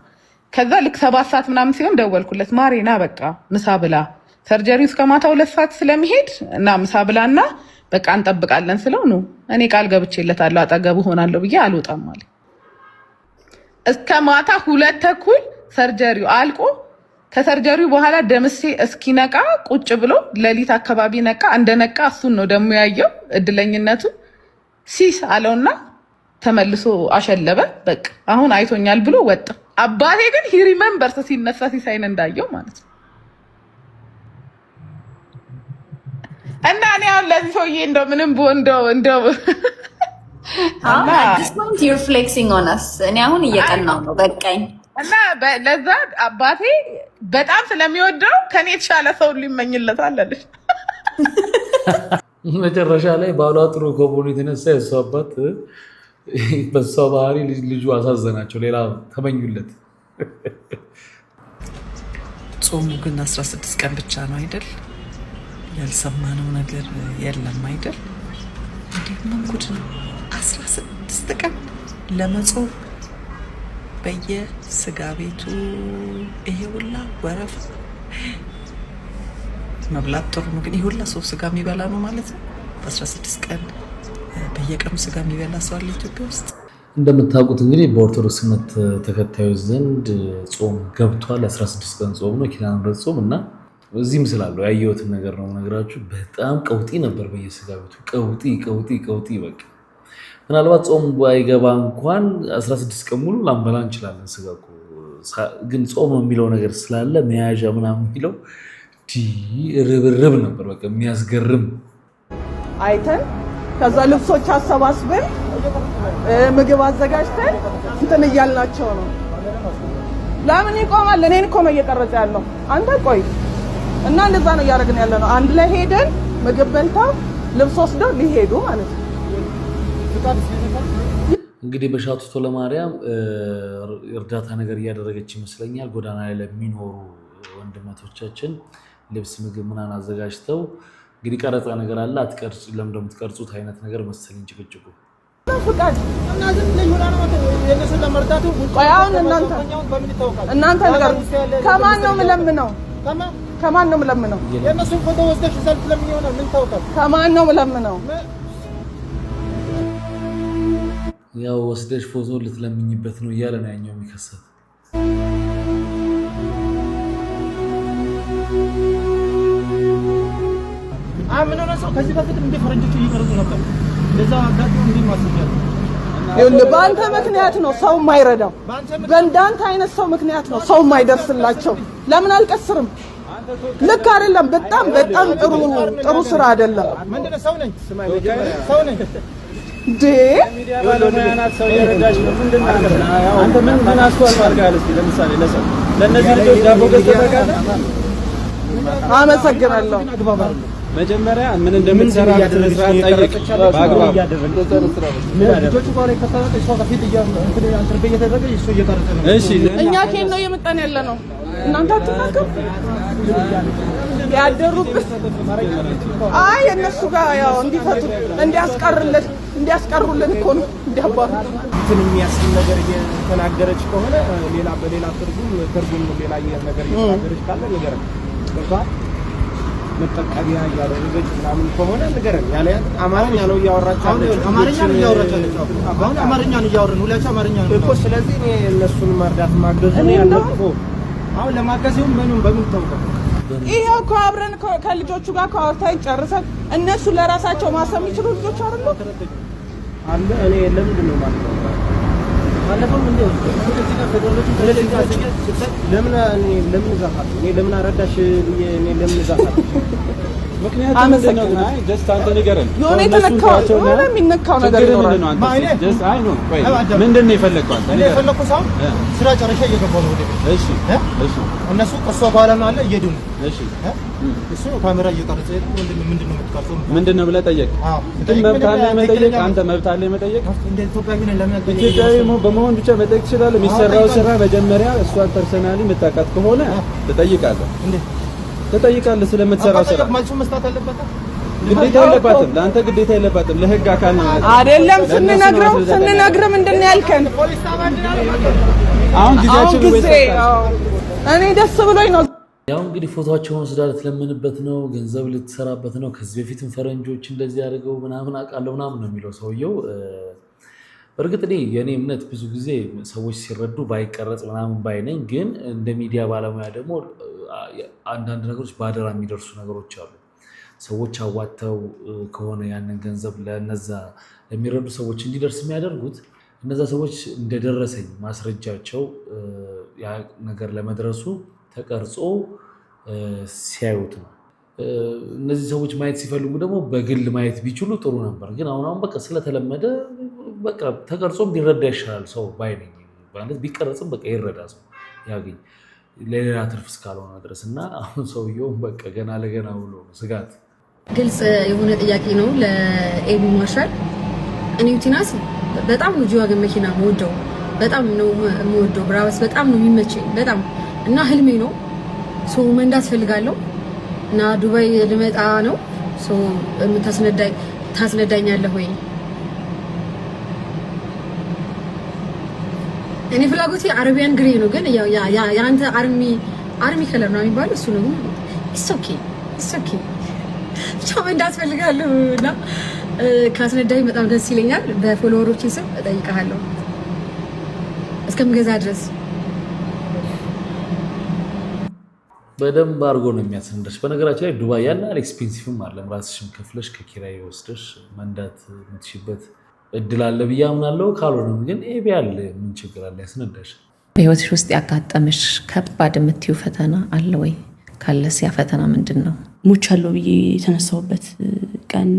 ከዛ ልክ 7 ሰዓት ምናምን ሲሆን ደወልኩለት ማሬና በቃ ምሳ ብላ ሰርጀሪው እስከ ማታ 2 ሰዓት ስለሚሄድ እና ምሳ ብላና በቃ እንጠብቃለን ስለው ነው እኔ ቃል ገብቼለታለሁ አጠገቡ ሆናለሁ ብዬ አልወጣም ማለት እስከ ማታ 2 ተኩል ሰርጀሪው አልቆ ከሰርጀሪው በኋላ ደምሴ እስኪነቃ ቁጭ ብሎ ሌሊት አካባቢ ነቃ። እንደነቃ እሱን ነው ደግሞ ያየው እድለኝነቱ ሲስ አለውና ተመልሶ አሸለበ። በቃ አሁን አይቶኛል ብሎ ወጣ። አባቴ ግን ሂ ሪሜምበርስ ሲነሳ ሲሳይን እንዳየው ማለት ነው። እና እኔ አሁን ለዚህ ሰውዬ እንደው ምንም እንደው you're flexing on us እኔ አሁን እየቀናው ነው በቃኝ። እና ለዛ አባቴ በጣም ስለሚወደው ከኔ የተሻለ ሰው ሊመኝለታል አለሽ። መጨረሻ ላይ ባሏ ጥሩ ከሆነ የተነሳ የእሱ አባት በሷ ባህሪ ልጁ አሳዘናቸው። ሌላ ተመኙለት። ጾሙ ግን 16 ቀን ብቻ ነው አይደል? ያልሰማነው ነገር የለም አይደል? እንዴት ምን ጉድ ነው? 16 ቀን ለመጾም በየስጋ ቤቱ ይሄ ሁላ ወረፋ መብላት ጥሩ ነው፣ ግን ይሄ ሁላ ሰው ስጋ የሚበላ ነው ማለት ነው። በ16 ቀን በየቀኑ ስጋ የሚበላ ሰው አለ ኢትዮጵያ ውስጥ። እንደምታውቁት እንግዲህ በኦርቶዶክስ እምነት ተከታዮች ዘንድ ጾም ገብቷል። 16 ቀን ጾም ነው ኪዳነ ምሕረት ጾም እና እዚህም ስላለው ያየሁትን ነገር ነው ነገራችሁ። በጣም ቀውጢ ነበር በየስጋ ቤቱ ቀውጢ በቃ ምናልባት ጾም ባይገባ እንኳን 16 ቀን ሙሉ ላንበላ እንችላለን ስጋ እኮ። ግን ጾም የሚለው ነገር ስላለ መያዣ ምናምን የሚለው ርብርብ ነበር በቃ የሚያስገርም። አይተን ከዛ ልብሶች አሰባስበን ምግብ አዘጋጅተን እንትን እያልናቸው ነው። ለምን ይቆማል? እኔን እኮ ነው እየቀረጸ ያለው አንተ ቆይ። እና እንደዛ ነው እያደረግን ያለ ነው። አንድ ላይ ሄደን ምግብ በልተው ልብስ ወስደው ሊሄዱ ማለት ነው። እንግዲህ በሻቱቶ ለማርያም እርዳታ ነገር እያደረገች ይመስለኛል። ጎዳና ላይ ለሚኖሩ ወንድመቶቻችን ልብስ ምግብ ምናምን አዘጋጅተው እንግዲህ ቀረጻ ነገር አለ አትቀርጹ ለምን እንደምትቀርጹት አይነት ነገር መሰለኝ ጭቅጭቁ። ፍቃድ እና ዝም ብለሽ ወላ ነው የነሱ ለመርዳቱ ቆያውን እናንተ ነገር ከማን ነው የምለምነው? ከማን ነው የምለምነው? የነሱ ፎቶ ወስደሽ ሰልፍ ለምን ይሆናል? ምን ታውቃለህ? ከማን ነው የምለምነው? ያው ወስደሽ ፎቶ ልትለምኝበት ነው እያለ ነው ያኛው የሚከሰት። ምን ሆነ ሰው ከዚህ በፊት እንደ ፈረንጆቹ ይቀርጹ ነበር። ለዛ አጋጣሚ እንዴ ማስፈል ይኸውልህ፣ በአንተ ምክንያት ነው ሰው የማይረዳው። በእንዳንተ አይነት ሰው ምክንያት ነው ሰው የማይደርስላቸው። ለምን አልቀስርም? ልክ አይደለም። በጣም ጥሩ ስራ አይደለም። ምንድነው ሰው ነኝ ዴ ባለሙያናት ሰው የረዳሽ ነው። አንተ ምን አስተዋል ማርጋል? እስኪ ለምሳሌ ለነዚህ ልጆች ዳቦ ገዝተህ አመሰግናለሁ። መጀመሪያ ምን እንደምትሰራ በስርዓት ጠይቅ። በአግባብ ልጆቹ ጋር ከተሰጠ ሰው ከፊት እየተደረገ እሱ እየቀረጸ ነው። እሺ እኛ ከየት ነው የመጣን ያለ ነው? እናንተ አትናገሩ ያደሩበት። አይ እነሱ ጋር ያው እንዲፈቱ እንዲያስቀሩልን እኮ ነው እንዲያባሩ እንትን የሚያስብል ነገር እየተናገረች ከሆነ በሌላ ትርጉም ሌላ ነገር እየተናገረች ካለ ነገር ገብቷል። መጠቀሚያ እያደረገች ምናምን ከሆነ ንገረን። ያለ አማርኛ ነው እያወራች ያለችው። አማርኛ ነው እያወራች ያለችው። አሁን አማርኛ ነው እያወራን ሁላችሁ አማርኛ ነው እኮ። ስለዚህ እኔ እነሱን መርዳት ማገዝ ነው ያለው እኮ። አሁን ለማገዝ ይሁን በምን ተውቀው ይሄው እኮ አብረን ከልጆቹ ጋር ከአውርተን ጨርሰን እነሱ ለራሳቸው ማሰብ የሚችሉ ልጆች አይደሉ አለ። እኔ ለምንድን ነው ማለት ነው ባለፈው እንዴ ለምን ዛፋት እኔ ለምን አረዳሽ እኔ ለምን ዛፋት ምክንያቱም ምንድነው አይ ጀስት አንተ ንገረን የሆነ የተነካው የሆነ የሚነካው ነገር ይኖራል ማለት ጀስት አይ ነው ቆይ ምንድነው የፈለከው አንተ እኔ የፈለኩት ሰው ስራ ጨርሼ እየገባሁ ነው ወደ ቤት እሺ እነሱ ከሷ በኋላ ነው አለ እየሄዱ ነው እሺ እሱ ካሜራ እየቀረጸ ምንድነው የምትቀርጸው ምንድነው ብለህ ጠየቅ እንትን መብት አለ መጠየቅ አንተ መብት አለ መጠየቅ እንደ ኢትዮጵያዊ ነን ለምን ኢትዮጵያዊ በመሆን ብቻ መጠየቅ ትችላለህ የሚሰራው ስራ መጀመሪያ እሷን ፐርሰናሊ የምታውቃት ከሆነ ትጠይቃለህ ትጠይቃለህ ስለምትሰራው ስራ መልሱ መስጠት አለበት ግዴታ የለባትም ለአንተ ግዴታ የለባትም ለህግ አካል ነው አይደለም ስንነግረው ምንድነው ያልከን አሁን ጊዜያችን እኔ ደስ ብሎኝ ነው ያው እንግዲህ ፎቶአቸውን ወስዳ ልትለምንበት ነው ገንዘብ ልትሰራበት ነው ከዚህ በፊትም ፈረንጆች እንደዚህ አድርገው ምናምን አውቃለሁ ምናምን ነው የሚለው ሰውየው በእርግጥ እኔ የኔ እምነት ብዙ ጊዜ ሰዎች ሲረዱ ባይቀረጽ ምናምን ባይነኝ ግን እንደ ሚዲያ ባለሙያ ደግሞ አንዳንድ ነገሮች ባደራ የሚደርሱ ነገሮች አሉ ሰዎች አዋተው ከሆነ ያንን ገንዘብ ለነዛ ለሚረዱ ሰዎች እንዲደርስ የሚያደርጉት እነዛ ሰዎች እንደደረሰኝ ማስረጃቸው ያ ነገር ለመድረሱ ተቀርጾ ሲያዩት ነው እነዚህ ሰዎች ማየት ሲፈልጉ ደግሞ በግል ማየት ቢችሉ ጥሩ ነበር ግን አሁን በቃ ስለተለመደ በቃ ተቀርጾም ቢረዳ ይሻላል ሰው ባይነኝ ማለት ቢቀረጽም በቃ ይረዳ ሰው ያገኝ ለሌላ ትርፍ እስካልሆነ ድረስ እና አሁን ሰውየው በቃ ገና ለገና ብሎ ስጋት ግልጽ የሆነ ጥያቄ ነው ለኤቢ ማርሻል እኔ ዩቲናስ በጣም ነው ጂዋገን መኪና የምወደው በጣም ነው የምወደው ብራበስ በጣም ነው የሚመቸኝ በጣም እና ህልሜ ነው ሶ መንዳት ፈልጋለሁ እና ዱባይ ልመጣ ነው ሶ ታስነዳኛለህ ወይ እኔ ፍላጎቴ አረቢያን ግሬ ነው ግን ያንተ አርሚ ከለር ነው የሚባለው እሱ ነው ኢትስ ኦኬ ብቻ መንዳት ፈልጋለሁ እና ካስነዳኝ በጣም ደስ ይለኛል በፎሎወሮቼ ስም እጠይቅሃለሁ እስከምገዛ ድረስ በደንብ አድርጎ ነው የሚያስነዳሽ በነገራችን ላይ ዱባይ ያን ያህል ኤክስፔንሲቭም አይደለም ራስሽን ከፍለሽ ከኪራይ ወስደሽ መንዳት የምትችይበት እድል አለ ብዬ አምናለሁ ካልሆነም ግን ኤቢ አለ ምን ችግር አለ ያስነዳሽ በህይወትሽ ውስጥ ያጋጠመሽ ከባድ የምትይው ፈተና አለ ወይ ካለስ ያ ፈተና ምንድነው ሙቻለሁ ብዬ የተነሳሁበት ቀን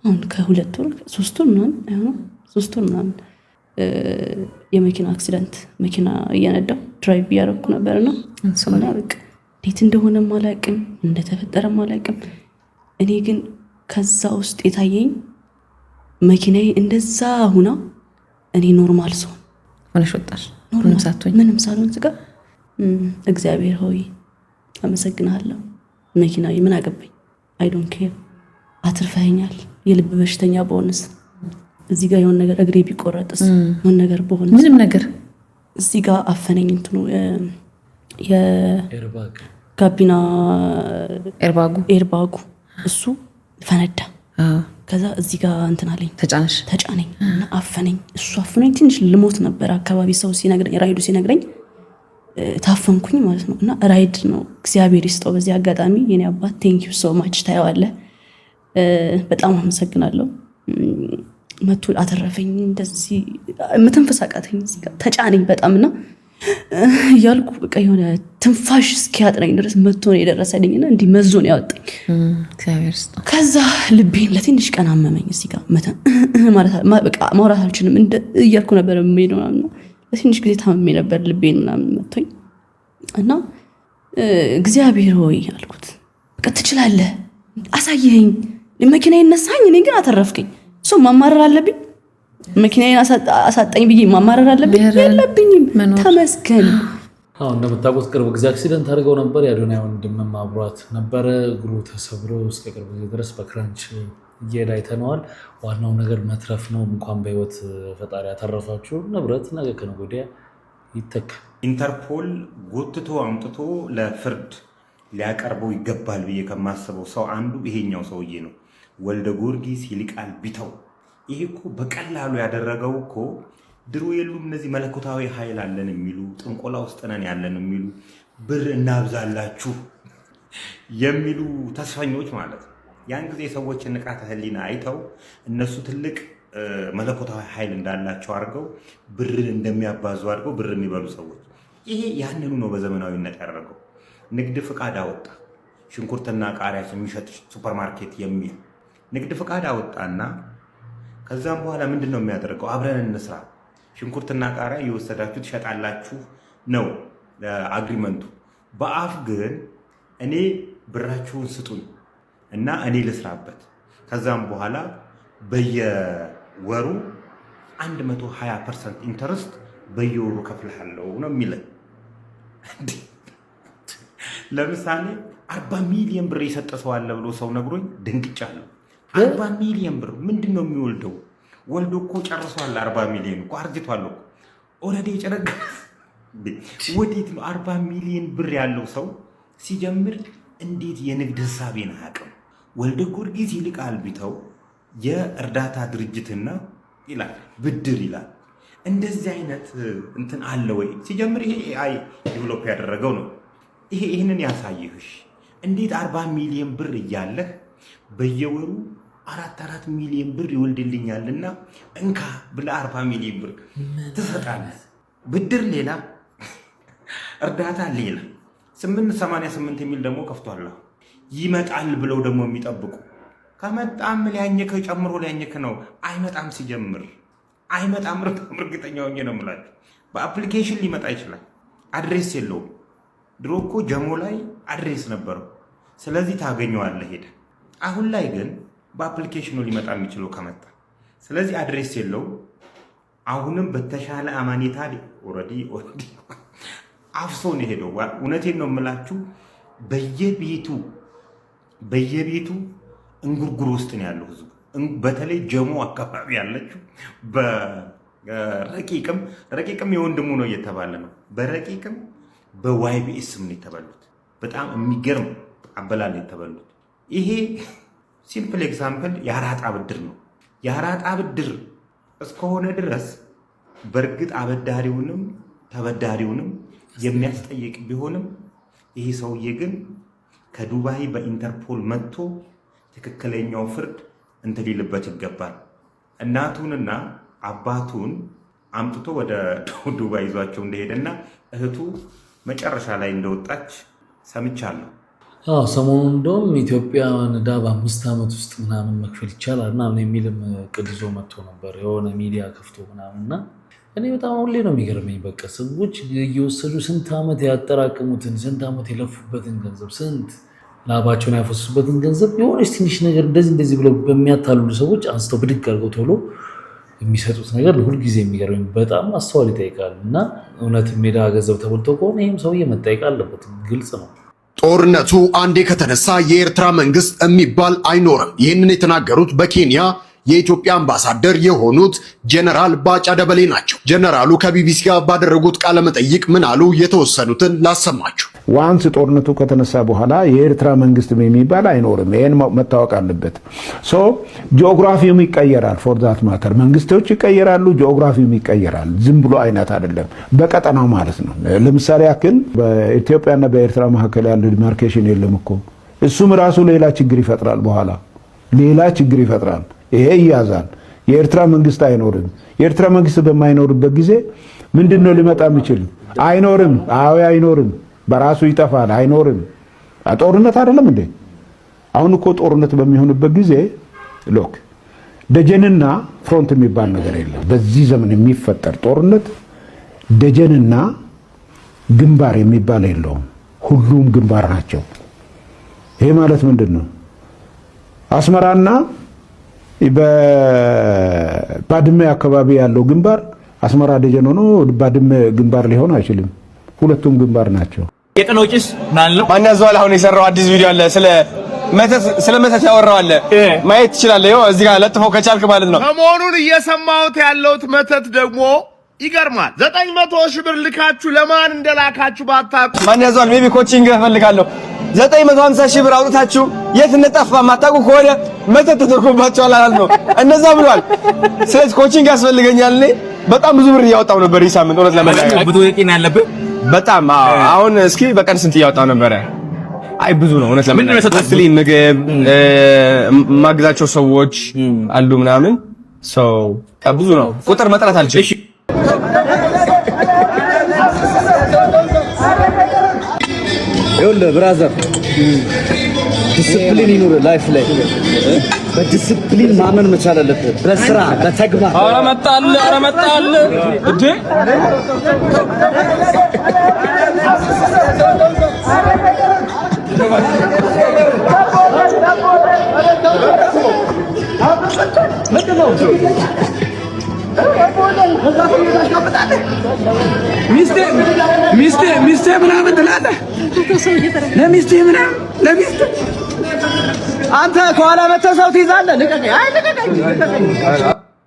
አሁን ከ2 ወር 3 ወር ምናምን አይሆንም 3 ወር ምናምን የመኪና አክሲደንት መኪና እየነዳሁ ድራይቭ እያደረኩ ነበርና እና በቃ እንዴት እንደሆነ ማላቅም እንደተፈጠረ ማላቅም እኔ ግን ከዛ ውስጥ የታየኝ መኪናዬ እንደዛ ሁና እኔ ኖርማል ሰው ሆነሽ ወጣሽ ምንም ሳልሆን ዝጋ እግዚአብሔር ሆይ አመሰግናለሁ መኪናዬ ምን አገባኝ አይ ዶንት ኬር አትርፈኛል የልብ በሽተኛ በሆንስ እዚህ ጋር የሆነ ነገር እግሬ ቢቆረጥስ የሆነ ነገር በሆንስ ምንም ነገር እዚህ ጋር አፈነኝ እንትኑ የኤርባግ ጋቢና ኤርባጉ እሱ ፈነዳ ከዛ እዚህ ጋር እንትን አለኝ ተጫነኝ እና አፈነኝ እሱ አፈነኝ ትንሽ ልሞት ነበር አካባቢ ሰው ሲነግረኝ ራይዱ ሲነግረኝ ታፈንኩኝ ማለት ነው እና ራይድ ነው እግዚአብሔር ይስጠው በዚህ አጋጣሚ የኔ አባት ቴንክ ዩ ሶ ማች ታያዋለህ በጣም አመሰግናለሁ መቶ አተረፈኝ እንደዚህ መተንፈስ አቃተኝ ተጫነኝ በጣምና ያልኩ በቃ የሆነ ትንፋሽ እስኪያጥረኝ ድረስ መቶ ነው የደረሰልኝና እንዲህ መዞ ነው ያወጣኝ እግዚአብሔር ይስጠው ከዛ ልቤን ለትንሽ ቀን አመመኝ እዚህ ጋር ማለት በቃ ማውራት አልችልም እንደ እያልኩ ነበር የምሄደው እና ለትንሽ ጊዜ ታመሜ ነበር ልቤን ምናምን መቶኝ እና እግዚአብሔር ሆይ አልኩት በቃ ትችላለህ አሳየኝ መኪና ይነሳኝ እኔ ግን አተረፍከኝ ሶ ማማረር አለብኝ መኪናዬን አሳጣኝ ብዬ ማማረር አለብኝ የለብኝም ተመስገን አሁን እንደምታውቁት ቅርብ ጊዜ አክሲደንት አድርገው ነበር የአዶናይ ወንድምም አብሯት ነበረ እግሩ ተሰብሮ እስከ ቅርብ ጊዜ ድረስ በክራንች እየሄደ አይተነዋል ዋናው ነገር መትረፍ ነው እንኳን በህይወት ፈጣሪ ያተረፋችሁ ንብረት ነገ ከነገ ወዲያ ይተካ ኢንተርፖል ጎትቶ አምጥቶ ለፍርድ ሊያቀርበው ይገባል ብዬ ከማስበው ሰው አንዱ ይሄኛው ሰውዬ ነው ወልደ ጊዮርጊስ ይልቃል ቢተው ይሄ እኮ በቀላሉ ያደረገው እኮ ድሮ የሉም እነዚህ መለኮታዊ ኃይል አለን የሚሉ ጥንቆላ ውስጥ ነን ያለን የሚሉ ብር እናብዛላችሁ የሚሉ ተስፈኞች ማለት ነው። ያን ጊዜ ሰዎች ንቃተ ህሊና አይተው እነሱ ትልቅ መለኮታዊ ኃይል እንዳላቸው አድርገው ብርን እንደሚያባዙ አድርገው ብር የሚበሉ ሰዎች ይሄ ያንኑ ነው በዘመናዊነት ያደረገው። ንግድ ፍቃድ አወጣ። ሽንኩርትና ቃሪያ የሚሸጥ ሱፐርማርኬት የሚል ንግድ ፍቃድ አወጣና ከዛም በኋላ ምንድነው የሚያደርገው? አብረን እንስራ፣ ሽንኩርትና ቃሪያ እየወሰዳችሁ ትሸጣላችሁ ነው አግሪመንቱ። በአፍ ግን እኔ ብራችሁን ስጡኝ እና እኔ ልስራበት፣ ከዛም በኋላ በየወሩ 120% ኢንተረስት በየወሩ ከፍልሃለሁ ነው የሚለን። ለምሳሌ 40 ሚሊዮን ብር የሰጠ ሰው አለ ብሎ ሰው ነግሮኝ ደንግጫለሁ። 40 ሚሊዮን ብር ምንድን ነው የሚወልደው? ወልዶ እኮ ጨርሷል። 40 ሚሊዮን እኮ አርጅቷል እኮ ኦልሬዲ የጨረገ ወዴት ነው 40 ሚሊዮን ብር ያለው ሰው ሲጀምር እንዴት የንግድ ሐሳቤን አያውቅም? ወልደ ጊዮርጊስ ይልቃል ቢተው የእርዳታ ድርጅትና ይላል ብድር ይላል። እንደዚህ አይነት እንትን አለ ወይ? ሲጀምር ይሄ AI ዲቨሎፕ ያደረገው ነው። ይሄንን ያሳይህሽ እንዴት 40 ሚሊዮን ብር እያለህ በየወሩ 4 ሚሊዮን ብር ይወልድልኛልና እንካ ብለ 40 ሚሊዮን ብር ትሰጣለህ። ብድር ሌላ፣ እርዳታ ሌላ። 888 የሚል ደግሞ ከፍቷል። ይመጣል ብለው ደግሞ የሚጠብቁ ከመጣም ሊያኘከ ጨምሮ ሊያኘከ ነው። አይመጣም። ሲጀምር አይመጣም። እርግጠኛ ሆኜ ነው የምላችሁ። በአፕሊኬሽን ሊመጣ ይችላል። አድሬስ የለውም። ድሮ እኮ ጀሞ ላይ አድሬስ ነበረው። ስለዚህ ታገኘዋለህ ሄደ። አሁን ላይ ግን በአፕሊኬሽኑ ሊመጣ የሚችለው ከመጣ፣ ስለዚህ አድሬስ የለውም። አሁንም በተሻለ አማኔታ ኦልሬዲ አፍሶ ነው ሄደው። እውነቴን ነው የምላችሁ። በየቤቱ እንጉርጉር ውስጥ ነው ያለው ህዝቡ። በተለይ ጀሞ አካባቢ ያለችው ረቂቅም የወንድሙ ነው እየተባለ ነው። በረቂቅም በYBSም ነው የተበሉት። በጣም የሚገርም አበላል የተበሉት። ይሄ ሲምፕል ኤግዛምፕል የአራጣ ብድር ነው። የአራጣ ብድር እስከሆነ ድረስ በእርግጥ አበዳሪውንም ተበዳሪውንም የሚያስጠይቅ ቢሆንም ይሄ ሰውዬ ግን ከዱባይ በኢንተርፖል መጥቶ ትክክለኛው ፍርድ እንትን ሊልበት ይገባል። እናቱንና አባቱን አምጥቶ ወደ ዱባይ ይዟቸው እንደሄደና እህቱ መጨረሻ ላይ እንደወጣች ሰምቻለሁ። ሰሞኑን እንደውም ኢትዮጵያ ዕዳ በ5 ዓመት ውስጥ ምናምን መክፈል ይቻላል ምናምን የሚልም እቅድ ይዞ መጥቶ ነበር የሆነ ሚዲያ ከፍቶ ምናምንና እኔ በጣም ሁሌ ነው የሚገርመኝ። በቃ ሰዎች እየወሰዱ ስንት ዓመት ያጠራቀሙትን ስንት ዓመት የለፉበትን ገንዘብ ስንት ላባቸውን ያፈሱበትን ገንዘብ የሆነች ትንሽ ነገር እንደዚህ ብለው በሚያታልሉ ሰዎች አንስተው ብድግ አድርገው ቶሎ የሚሰጡት ነገር ሁልጊዜ የሚገርመኝ በጣም አስተዋል ይጠይቃል። እና እውነት ሜዳ ገንዘብ ተበልቶ ከሆነ ይህም ሰውዬ መጠየቅ አለበት። ግልጽ ነው። ጦርነቱ አንዴ ከተነሳ የኤርትራ መንግስት የሚባል አይኖርም። ይህንን የተናገሩት በኬንያ የኢትዮጵያ አምባሳደር የሆኑት ጀነራል ባጫ ደበሌ ናቸው። ጀነራሉ ከቢቢሲ ጋር ባደረጉት ቃለ መጠይቅ ምን አሉ? የተወሰኑትን ላሰማችሁ። ዋንስ ጦርነቱ ከተነሳ በኋላ የኤርትራ መንግስት የሚባል አይኖርም። ይሄን መታወቅ አለበት። ጂኦግራፊውም ይቀየራል። ፎር ዛት ማተር መንግስቶች ይቀየራሉ፣ ጂኦግራፊውም ይቀየራል። ዝም ብሎ አይነት አይደለም፣ በቀጠናው ማለት ነው። ለምሳሌ ያክል በኢትዮጵያና በኤርትራ መካከል ያለ ዲማርኬሽን የለም እኮ። እሱም ራሱ ሌላ ችግር ይፈጥራል። በኋላ ሌላ ችግር ይፈጥራል። ይሄ ይያዛል። የኤርትራ መንግስት አይኖርም። የኤርትራ መንግስት በማይኖርበት ጊዜ ምንድነው ሊመጣ የሚችል? አይኖርም። አዎ አይኖርም። በራሱ ይጠፋል። አይኖርም። ጦርነት አይደለም እንዴ? አሁን እኮ ጦርነት በሚሆንበት ጊዜ ሎክ ደጀንና ፍሮንት የሚባል ነገር የለም። በዚህ ዘመን የሚፈጠር ጦርነት ደጀንና ግንባር የሚባል የለውም። ሁሉም ግንባር ናቸው። ይሄ ማለት ምንድነው? አስመራና በባድመ አካባቢ ያለው ግንባር አስመራ ደጀን ሆኖ ባድመ ግንባር ሊሆን አይችልም። ሁለቱም ግንባር ናቸው። የቀነው ጭስ ማን ያዘዋል? አሁን የሰራው አዲስ ቪዲዮ አለ፣ ስለ መተት ያወራው አለ። ማየት ትችላለህ። ይኸው እዚህ ጋር ለጥፈው ከቻልክ ማለት ነው። ሰሞኑን እየሰማሁት ያለሁት መተት ደግሞ ይገርማል። 900 ሺህ ብር ልካችሁ ለማን እንደላካችሁ ባታውቁ። ማን ያዘዋል? ሜቢ ኮቺንግ እፈልጋለሁ። 950 ሺህ ብር አውጥታችሁ የት እንደጠፋ ማታውቁ ከሆነ መተት ተደርጎባችኋል አላል ነው። እነዛ ብሏል። ስለዚህ ኮቺንግ ያስፈልገኛል። እኔ በጣም ብዙ ብር እያወጣው ነበር ይህ ሳምንት። እውነት ለመናገር ብዙ ወጪ ነው ያለብህ። በጣም አሁን እስኪ በቀን ስንት እያወጣው ነበረ? አይ ብዙ ነው እውነት ለምን ሰጥተልኝ ምግብ ማግዛቸው ሰዎች አሉ ምናምን ሰው ብዙ ነው ቁጥር መጥራት አልችልም። ይኸውልህ ብራዘር ዲስፕሊን ይኑር ላይፍ ላይ በዲስፕሊን ማመን መቻል አለብህ። በስራ በተግባር ኧረ መጣል እንዴ ሚስቴ ምናምን ትላለህ ለሚስቴ ምናምን ለሚስቴ አንተ ከኋላ መተህ ሰው ትይዛለህ። ልቀቀኝ! አይ ልቀቀኝ!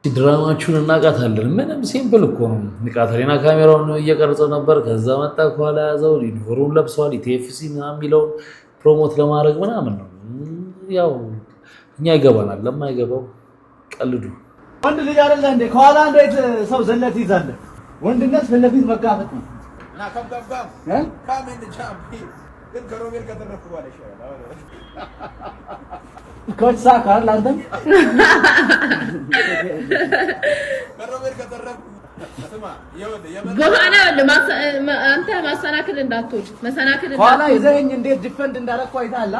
ድራማችሁን እናቃታለን። ምንም ሲምፕል እኮ ነው። ንቃተሪና ካሜራውን እየቀረጸ ነበር። ከዛ መጣ ከኋላ ያዘው ዩኒፎርም ለብሰዋል። ኢቲኤፍሲ ምናምን የሚለውን ፕሮሞት ለማድረግ ምናምን ነው። ያው እኛ ይገባናል። ለማይገባው ቀልዱ። ወንድ ልጅ አይደለ እንዴ? ከኋላ እንዴት ሰው ዘለት ይዛለህ? ወንድነት ፊት ለፊት መጋፈጥ ነው። እና ከምጋባም ካሜን ቻምፒ ግን ከሮቤል ከተረፉ በኋላ ይሻላል። ኮች ሳካር ላንተም ከሮቤል ከተረፉ ስማ በኋላ አንተ ማሰናክል እንዳትወድ መሰናክል ኋላ ይዘኸኝ እንዴት ዲፈንድ እንዳደረኩ አይተሃል።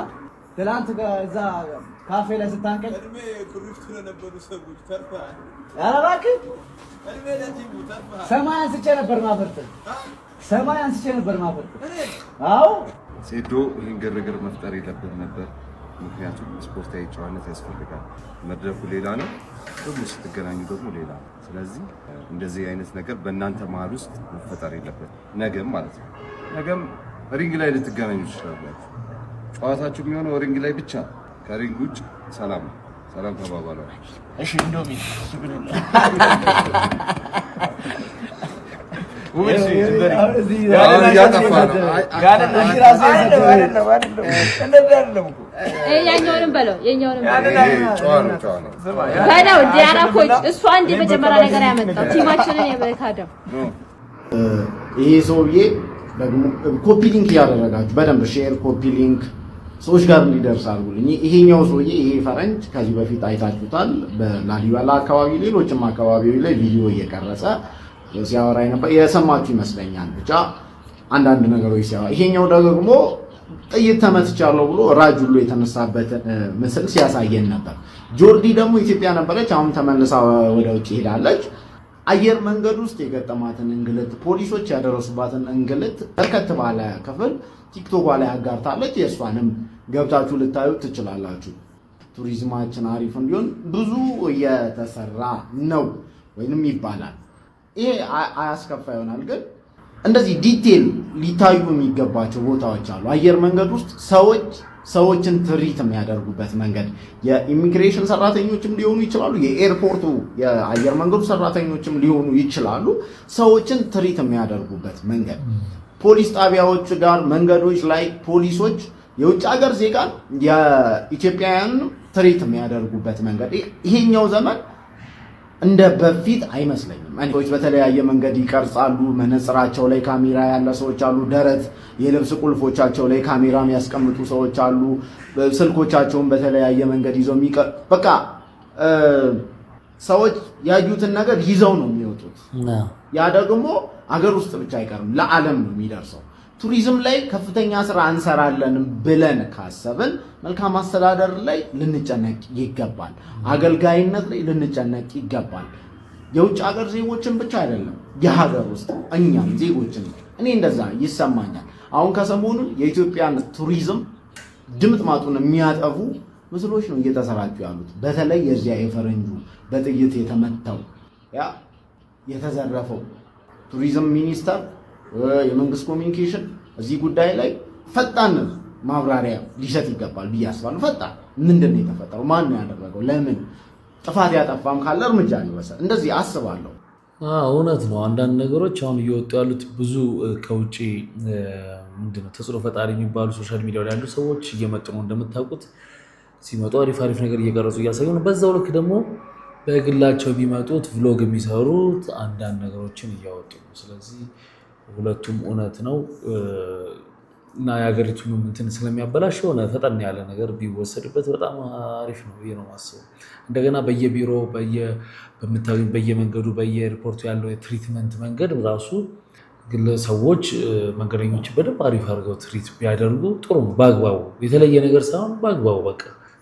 ትናንት እዛ ካፌ ላይ ስታንቀኝ እድሜ ኩሪፍቱ ለነበሩ ሰዎች ተርፈሃል። ኧረ እባክህ እድሜ ለቲሙ ተርፈሃል። ሰማይ አንስቼ ነበር ማፈርጥ አዎ ሴዶ ይህን ግርግር መፍጠር የለብን ነበር። ምክንያቱም ስፖርታዊ ጨዋነት ያስፈልጋል። መድረኩ ሌላ ነው፣ ደግሞ ስትገናኙ ደግሞ ሌላ ነው። ስለዚህ እንደዚህ አይነት ነገር በእናንተ መሀል ውስጥ መፈጠር የለበት። ነገም ማለት ነው ነገም ሪንግ ላይ ልትገናኙ ትችላላችሁ። ጨዋታችሁ የሚሆነው ሪንግ ላይ ብቻ፣ ከሪንግ ውጭ ሰላም ተባባሏል። እሺ እንዶሚ የኛውንም በለው ዲያራኮች እሱ አንድ የመጀመሪያ ነገር ያመጣው ቲማችንን የበካደው ይሄ ሰውዬ ደግሞ ኮፒ ሊንክ ያደረጋችሁ በደንብ ሼር ኮፒ ሊንክ ሰዎች ጋር እንዲደርስ አድርጉልኝ። ይሄኛው ሰውዬ ይሄ ፈረንጅ ከዚህ በፊት አይታችሁታል። በላሊበላ አካባቢ ሌሎችም አካባቢዎች ላይ ቪዲዮ እየቀረጸ ሲያወራ ነበር። የሰማችሁ ይመስለኛል። ብቻ አንዳንድ ነገሮች ሲያወራ፣ ይሄኛው ደግሞ ጥይት ተመትቻለሁ ብሎ ራጅ ሁሉ የተነሳበት ምስል ሲያሳየን ነበር። ጆርዲ ደግሞ ኢትዮጵያ ነበረች፣ አሁን ተመልሳ ወደ ውጭ ሄዳለች። አየር መንገድ ውስጥ የገጠማትን እንግልት፣ ፖሊሶች ያደረሱባትን እንግልት በርከት ባለ ክፍል ቲክቶክ ላይ አጋርታለች። የእሷንም ገብታችሁ ልታዩ ትችላላችሁ። ቱሪዝማችን አሪፍ እንዲሆን ብዙ እየተሰራ ነው ወይንም ይባላል። ይሄ አያስከፋ ይሆናል፣ ግን እንደዚህ ዲቴል ሊታዩ የሚገባቸው ቦታዎች አሉ። አየር መንገድ ውስጥ ሰዎችን ትሪት የሚያደርጉበት መንገድ የኢሚግሬሽን ሰራተኞችም ሊሆኑ ይችላሉ፣ የኤርፖርቱ የአየር መንገዱ ሰራተኞችም ሊሆኑ ይችላሉ። ሰዎችን ትሪት የሚያደርጉበት መንገድ ፖሊስ ጣቢያዎች ጋር መንገዶች ላይ ፖሊሶች የውጭ ሀገር ዜጋን የኢትዮጵያውያን ትሪት የሚያደርጉበት መንገድ ይሄኛው ዘመን እንደ በፊት አይመስለኝም። ሰዎች በተለያየ መንገድ ይቀርጻሉ። መነጽራቸው ላይ ካሜራ ያለ ሰዎች አሉ። ደረት የልብስ ቁልፎቻቸው ላይ ካሜራ የሚያስቀምጡ ሰዎች አሉ። ስልኮቻቸውን በተለያየ መንገድ ይዘው በቃ ሰዎች ያዩትን ነገር ይዘው ነው የሚወጡት። ያ ደግሞ አገር ውስጥ ብቻ አይቀርም፣ ለዓለም ነው የሚደርሰው። ቱሪዝም ላይ ከፍተኛ ስራ እንሰራለን ብለን ካሰብን መልካም አስተዳደር ላይ ልንጨነቅ ይገባል። አገልጋይነት ላይ ልንጨነቅ ይገባል። የውጭ ሀገር ዜጎችን ብቻ አይደለም፣ የሀገር ውስጥ እኛም ዜጎችን እኔ እንደዛ ይሰማኛል። አሁን ከሰሞኑን የኢትዮጵያን ቱሪዝም ድምጥ ማጡን የሚያጠፉ ምስሎች ነው እየተሰራጩ ያሉት። በተለይ የዚያ የፈረንጁ በጥይት የተመታው ያ የተዘረፈው ቱሪዝም ሚኒስቴር የመንግስት ኮሚኒኬሽን እዚህ ጉዳይ ላይ ፈጣን ማብራሪያ ሊሰጥ ይገባል ብዬ አስባለሁ። ፈጣን ምንድን ነው የተፈጠረው? ማን ነው ያደረገው? ለምን? ጥፋት ያጠፋም ካለ እርምጃ ሊወሰድ እንደዚህ አስባለሁ። እውነት ነው። አንዳንድ ነገሮች አሁን እየወጡ ያሉት ብዙ ከውጭ ምንድነው ተጽዕኖ ፈጣሪ የሚባሉ ሶሻል ሚዲያ ላይ ያሉ ሰዎች እየመጡ ነው። እንደምታውቁት ሲመጡ አሪፍ ነገር እየቀረጹ እያሳዩ ነው። በዛው ልክ ደግሞ በግላቸው የሚመጡት ቭሎግ የሚሰሩት አንዳንድ ነገሮችን እያወጡ ነው። ስለዚህ ሁለቱም እውነት ነው። እና የሀገሪቱን እንትን ስለሚያበላሽ የሆነ ፈጠን ያለ ነገር ቢወሰድበት በጣም አሪፍ ነው ብዬ ነው የማስበው። እንደገና በየቢሮ በየመንገዱ በየኤርፖርቱ ያለው የትሪትመንት መንገድ ራሱ ሰዎች መንገደኞች በደንብ አሪፍ አድርገው ትሪት ቢያደርጉ ጥሩ ነው። በአግባቡ የተለየ ነገር ሳይሆን በአግባቡ በቃ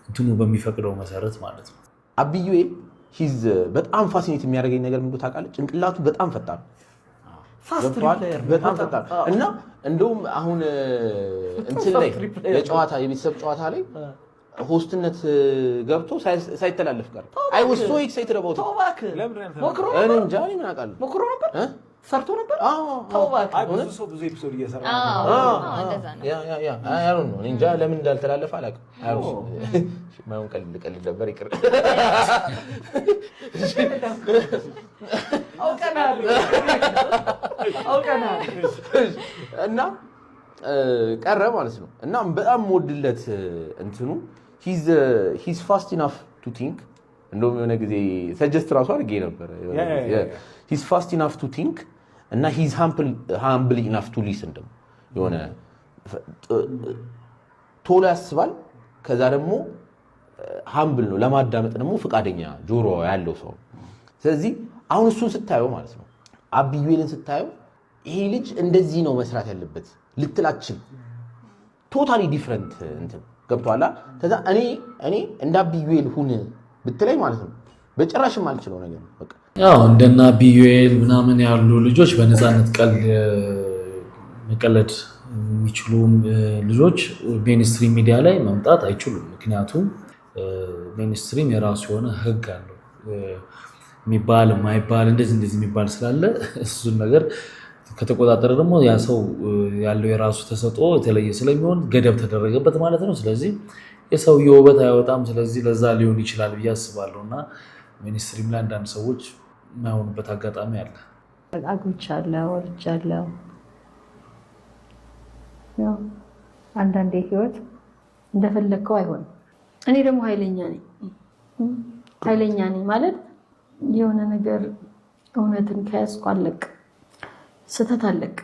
እንትኑ በሚፈቅደው መሰረት ማለት ነው። አብዩ በጣም ፋሲኔት የሚያደርገኝ ነገር ምንድነው ታውቃለህ? ጭንቅላቱ በጣም ፈጣን በጣም ፈጣን እና እንደውም አሁን እንትን ላይ የቤተሰብ ጨዋታ ላይ ሆስትነት ገብቶ ሳይተላለፍ ቀር አይ ዋስ ሶ ኤክሳይትድ አባውት እኔ እንጃ ምን አውቃለሁ። ሞክሮ ነበር ሰርቶ ነበር። ብዙ ሰው ብዙ ኤፒሶድ እየሰራ ነው። እኔ እንጃ ለምን እንዳልተላለፈ አላውቅም። ማይሆን ቀልድ ነበር ይቅር። አውቀናል እና ቀረ ማለት ነው። እና በጣም ሞድለት እንትኑ ሂዝ ፋስት ኢናፍ ቱ ቲንክ እንደውም የሆነ ጊዜ ሰጀስት ራሱ አድርጌ ነበር። ሂዝ ፋስት ኢናፍ ቱ ቲንክ እና ሂዝ ሃምብል ኢናፍ ቱ ሊስን ደግሞ የሆነ ቶሎ ያስባል። ከዛ ደግሞ ሃምብል ነው ለማዳመጥ ደግሞ ፍቃደኛ ጆሮ ያለው ሰው። ስለዚህ አሁን እሱን ስታየው ማለት ነው አብዩኤልን ስታየው ይሄ ልጅ እንደዚህ ነው መስራት ያለበት ልትላችን ቶታሊ ዲፍረንት እንትን ገብቷላ። ከዛ እኔ እንደ አብዩኤል ሁን ብትለኝ ማለት ነው በጭራሽ የማልችለው ነገር ነው። በቃ ያው እንደና አብዩኤል ምናምን ያሉ ልጆች በነፃነት መቀለድ የሚችሉ ልጆች ሜንስትሪም ሚዲያ ላይ መምጣት አይችሉም። ምክንያቱም ሜንስትሪም የራሱ የሆነ ህግ አለው የሚባል የማይባል እንደዚህ የሚባል ስላለ እሱን ነገር ከተቆጣጠረ ደግሞ ያ ሰው ያለው የራሱ ተሰጥኦ የተለየ ስለሚሆን ገደብ ተደረገበት ማለት ነው። ስለዚህ የሰውየው ውበት አይወጣም። ስለዚህ ለዛ ሊሆን ይችላል ብዬ አስባለሁ። እና ሚኒስትሪም ላይ አንዳንድ ሰዎች የማይሆኑበት አጋጣሚ አለ። አግብቻለሁ፣ ወልጃለሁ። ያው አንዳንዴ ህይወት እንደፈለግከው አይሆንም። እኔ ደግሞ ኃይለኛ ነኝ ማለት የሆነ ነገር እውነትን ከያዝኩ አለቅ ስተት አለቅ።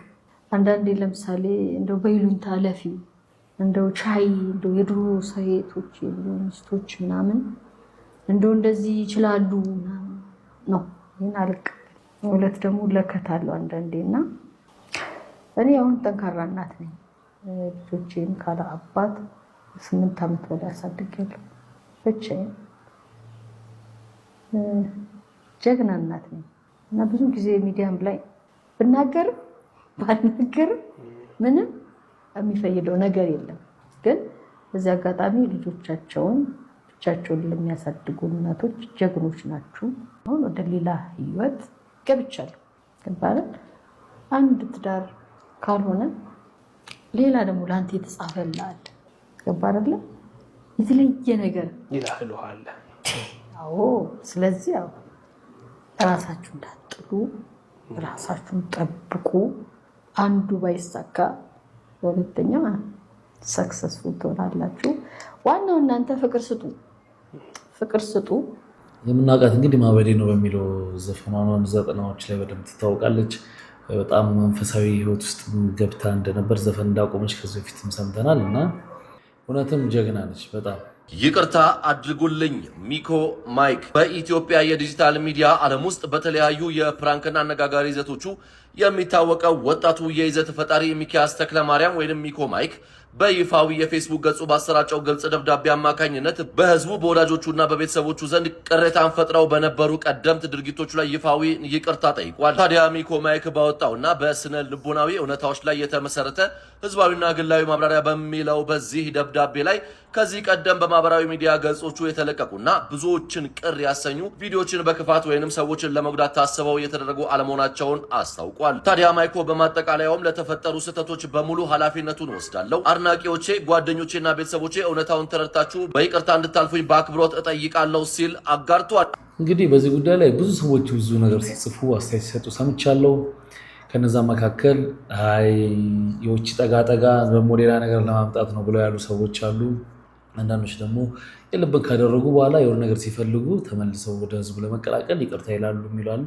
አንዳንዴ ለምሳሌ እንደው በይሉኝታ ለፊው እንደው ቻይ እንደው የድሮ ሴቶች ሚስቶች ምናምን እንደው እንደዚህ ይችላሉ ምናምን ነው ይሄን አለቅ። ሁለት ደግሞ ለከታለሁ አንዳንዴና እኔ አሁን ጠንካራ እናት ነኝ። ልጆቼን ካለ አባት 8 ዓመት በላይ አሳድጌያለሁ ብቻዬን። ጀግና እናት ነኝ እና ብዙ ጊዜ ሚዲያም ላይ ብናገርም ባልናገርም ምንም የሚፈይደው ነገር የለም። ግን በዚህ አጋጣሚ ልጆቻቸውን ብቻቸውን ለሚያሳድጉ እናቶች ጀግኖች ናችሁ። አሁን ወደ ሌላ ህይወት ገብቻለሁ። ግን አንድ ትዳር ካልሆነ ሌላ ደግሞ ለአንተ የተጻፈላል ገባረለ የተለየ ነገር ይላልዋል። አዎ ስለዚህ ራሳችሁ እንዳትጥሉ ራሳችሁን ጠብቁ። አንዱ ባይሳካ ሁለተኛ ሰክሰስፉል ትሆናላችሁ። ዋናው እናንተ ፍቅር ስጡ። የምናውቃት እንግዲህ ማበዴ ነው በሚለው ዘፈኗን 90ዎች ላይ በደንብ ትታወቃለች። በጣም መንፈሳዊ ህይወት ውስጥ ገብታ እንደነበር ዘፈን እንዳቆመች ከዚህ በፊትም ሰምተናል እና እውነትም ጀግና ነች በጣም። ይቅርታ አድርጉልኝ ሚኮ ማይክ በኢትዮጵያ የዲጂታል ሚዲያ ዓለም ውስጥ በተለያዩ የፕራንክና አነጋጋሪ ይዘቶቹ የሚታወቀው ወጣቱ የይዘት ፈጣሪ ሚኪያስ ተክለማርያም ወይንም ሚኮ ማይክ በይፋዊ የፌስቡክ ገጹ ባሰራጨው ግልጽ ደብዳቤ አማካኝነት በህዝቡ በወዳጆቹና በቤተሰቦቹ ዘንድ ቅሬታን ፈጥረው በነበሩ ቀደምት ድርጊቶቹ ላይ ይፋዊ ይቅርታ ጠይቋል። ታዲያ ሚኮ ማይክ ባወጣውና በስነ ልቦናዊ እውነታዎች ላይ የተመሰረተ ህዝባዊና ግላዊ ማብራሪያ በሚለው በዚህ ደብዳቤ ላይ ከዚህ ቀደም በማህበራዊ ሚዲያ ገጾቹ የተለቀቁና ብዙዎችን ቅር ያሰኙ ቪዲዮዎችን በክፋት ወይንም ሰዎችን ለመጉዳት ታስበው የተደረጉ አለመሆናቸውን አስታውቋል። ታዲያ ማይኮ በማጠቃለያውም ለተፈጠሩ ስህተቶች በሙሉ ኃላፊነቱን ወስዳለሁ። አድናቂዎቼ፣ ጓደኞቼና ቤተሰቦቼ እውነታውን ተረድታችሁ በይቅርታ እንድታልፉኝ በአክብሮት እጠይቃለሁ ሲል አጋርቷል። እንግዲህ በዚህ ጉዳይ ላይ ብዙ ሰዎች ብዙ ነገር ሲጽፉ አስተያየት ሲሰጡ ሰምቻለሁ። ከነዛ መካከል የውጭ ጠጋጠጋ ደግሞ ሌላ ነገር ለማምጣት ነው ብለው ያሉ ሰዎች አሉ። አንዳንዶች ደግሞ የልብን ካደረጉ በኋላ የሆነ ነገር ሲፈልጉ ተመልሰው ወደ ህዝቡ ለመቀላቀል ይቅርታ ይላሉ የሚላሉ።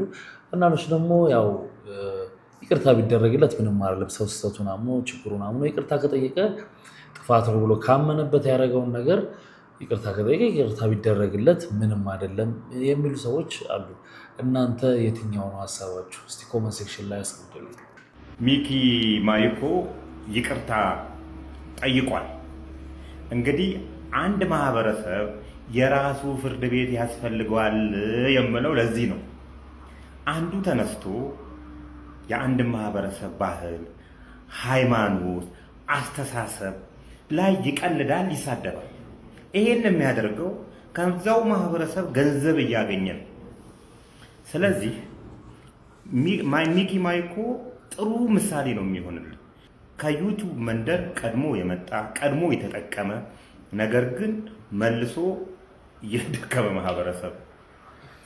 አንዳንዶች ደግሞ ያው ይቅርታ ቢደረግለት ምንም አይደለም። ሰው ስህተቱን አምኖ ችግሩን አምኖ ይቅርታ ከጠየቀ ጥፋት ነው ብሎ ካመነበት ያደረገውን ነገር ይቅርታ ከጠየቀ ይቅርታ ቢደረግለት ምንም አይደለም የሚሉ ሰዎች አሉ። እናንተ የትኛው ነው ሀሳባችሁ? እስቲ ኮመንት ሴክሽን ላይ አስቀምጡልኝ። ሚኪ ማይኮ ይቅርታ ጠይቋል። እንግዲህ አንድ ማህበረሰብ የራሱ ፍርድ ቤት ያስፈልገዋል የምለው ለዚህ ነው። አንዱ ተነስቶ የአንድ ማህበረሰብ ባህል፣ ሃይማኖት፣ አስተሳሰብ ላይ ይቀልዳል፣ ይሳደባል። ይሄን የሚያደርገው ከዛው ማህበረሰብ ገንዘብ እያገኘ ነው። ስለዚህ ሚኪ ማይኮ ጥሩ ምሳሌ ነው የሚሆንልን። ከዩቲዩብ መንደር ቀድሞ የመጣ ቀድሞ የተጠቀመ ነገር ግን መልሶ የደከመ ማህበረሰብ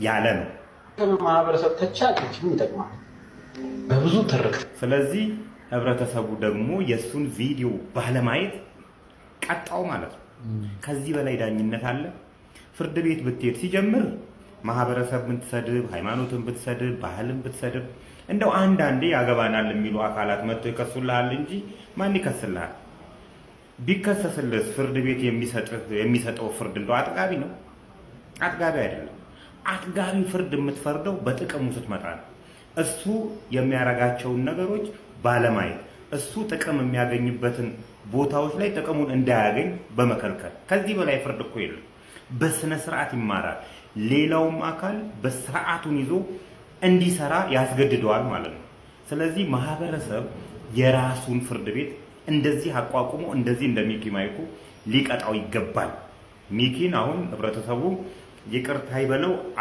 ያለ ነው። ማህበረሰብ ተቻለች ምን ይጠቅማል በብዙ ተረክ። ስለዚህ ህብረተሰቡ ደግሞ የሱን ቪዲዮ ባለማየት ቀጣው ማለት ነው። ከዚህ በላይ ዳኝነት አለ? ፍርድ ቤት ብትሄድ ሲጀምር ማህበረሰብ ብትሰድብ፣ ሃይማኖትን ብትሰድብ፣ ባህልን ብትሰድብ እንደው አንዳንዴ ያገባናል የሚሉ አካላት መጥተው ይከሱልሃል እንጂ ማን ይከስልሃል? ቢከሰስልስ ፍርድ ቤት የሚሰጠው ፍርድ እንደው አጥጋቢ ነው? አጥጋቢ አይደለም። አጥጋቢ ፍርድ የምትፈርደው በጥቅሙ ስትመጣ ነው። እሱ የሚያረጋቸውን ነገሮች ባለማየት እሱ ጥቅም የሚያገኝበትን ቦታዎች ላይ ጥቅሙን እንዳያገኝ በመከልከል። ከዚህ በላይ ፍርድ እኮ የለም። በስነ ስርዓት ይማራል። ሌላውም አካል በስርዓቱን ይዞ እንዲሰራ ያስገድደዋል ማለት ነው። ስለዚህ ማህበረሰብ የራሱን ፍርድ ቤት እንደዚህ አቋቁሞ እንደዚህ እንደ ሚኪ ማይኮ ሊቀጣው ይገባል። ሚኪን አሁን ህብረተሰቡ ይቅርታ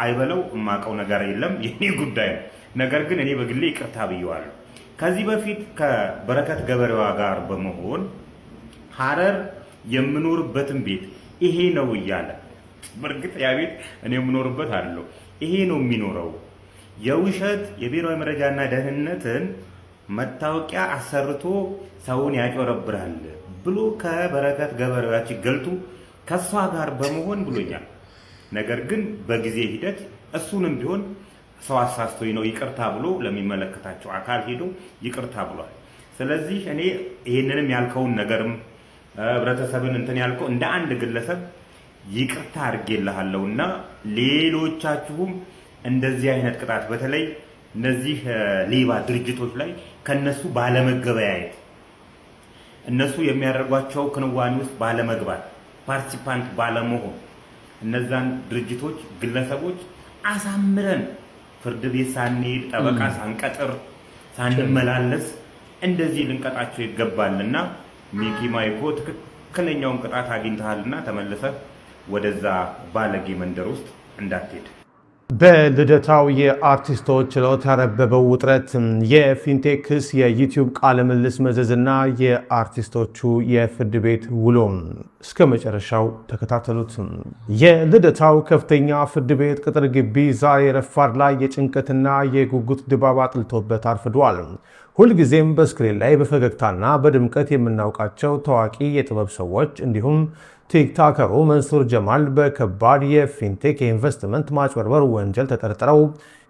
አይበለው የማውቀው ነገር የለም፣ የኔ ጉዳይ ነው። ነገር ግን እኔ በግሌ ይቅርታ ብየዋለሁ። ከዚህ በፊት ከበረከት ገበሬዋ ጋር በመሆን ሐረር የምኖርበትን ቤት ይሄ ነው እያለ በእርግጥ ያ ቤት እኔ የምኖርበት አለው ይሄ ነው የሚኖረው የውሸት የብሔራዊ መረጃና ደህንነትን መታወቂያ አሰርቶ ሰውን ያጮረብራል ብሎ ከበረከት ገበሬዎች ገልጡ ከሷ ጋር በመሆን ብሎኛል። ነገር ግን በጊዜ ሂደት እሱንም ቢሆን ሰው አሳስቶኝ ነው ይቅርታ ብሎ ለሚመለከታቸው አካል ሄዶ ይቅርታ ብሏል። ስለዚህ እኔ ይሄንንም ያልከውን ነገርም ህብረተሰብን እንትን ያልከው እንደ አንድ ግለሰብ ይቅርታ አድርጌልሃለሁና ሌሎቻችሁም እንደዚህ አይነት ቅጣት በተለይ እነዚህ ሌባ ድርጅቶች ላይ ከነሱ ባለመገበያየት እነሱ የሚያደርጓቸው ክንዋኔ ውስጥ ባለመግባት ፓርቲሲፓንት ባለመሆን እነዛን ድርጅቶች ግለሰቦች አሳምረን ፍርድ ቤት ሳንሄድ ጠበቃ ሳንቀጥር ሳንመላለስ እንደዚህ ልንቀጣቸው ይገባልና ሚኪ ማይኮ ትክክለኛውን ቅጣት አግኝተሃልና ተመልሰህ ወደዛ ባለጌ መንደር ውስጥ እንዳትሄድ። በልደታው የአርቲስቶች ችሎት ያነበበው ውጥረት፣ የፊንቴክ ክስ፣ የዩቲዩብ ቃለ ምልልስ መዘዝና የአርቲስቶቹ የፍርድ ቤት ውሎ እስከ መጨረሻው ተከታተሉት። የልደታው ከፍተኛ ፍርድ ቤት ቅጥር ግቢ ዛሬ ረፋድ ላይ የጭንቀትና የጉጉት ድባብ አጥልቶበት አርፍዷል። ሁልጊዜም በስክሪን ላይ በፈገግታና በድምቀት የምናውቃቸው ታዋቂ የጥበብ ሰዎች እንዲሁም ቲክቶከሩ መንሱር ጀማል በከባድ የፊንቴክ የኢንቨስትመንት ማጭበርበር ወንጀል ተጠርጥረው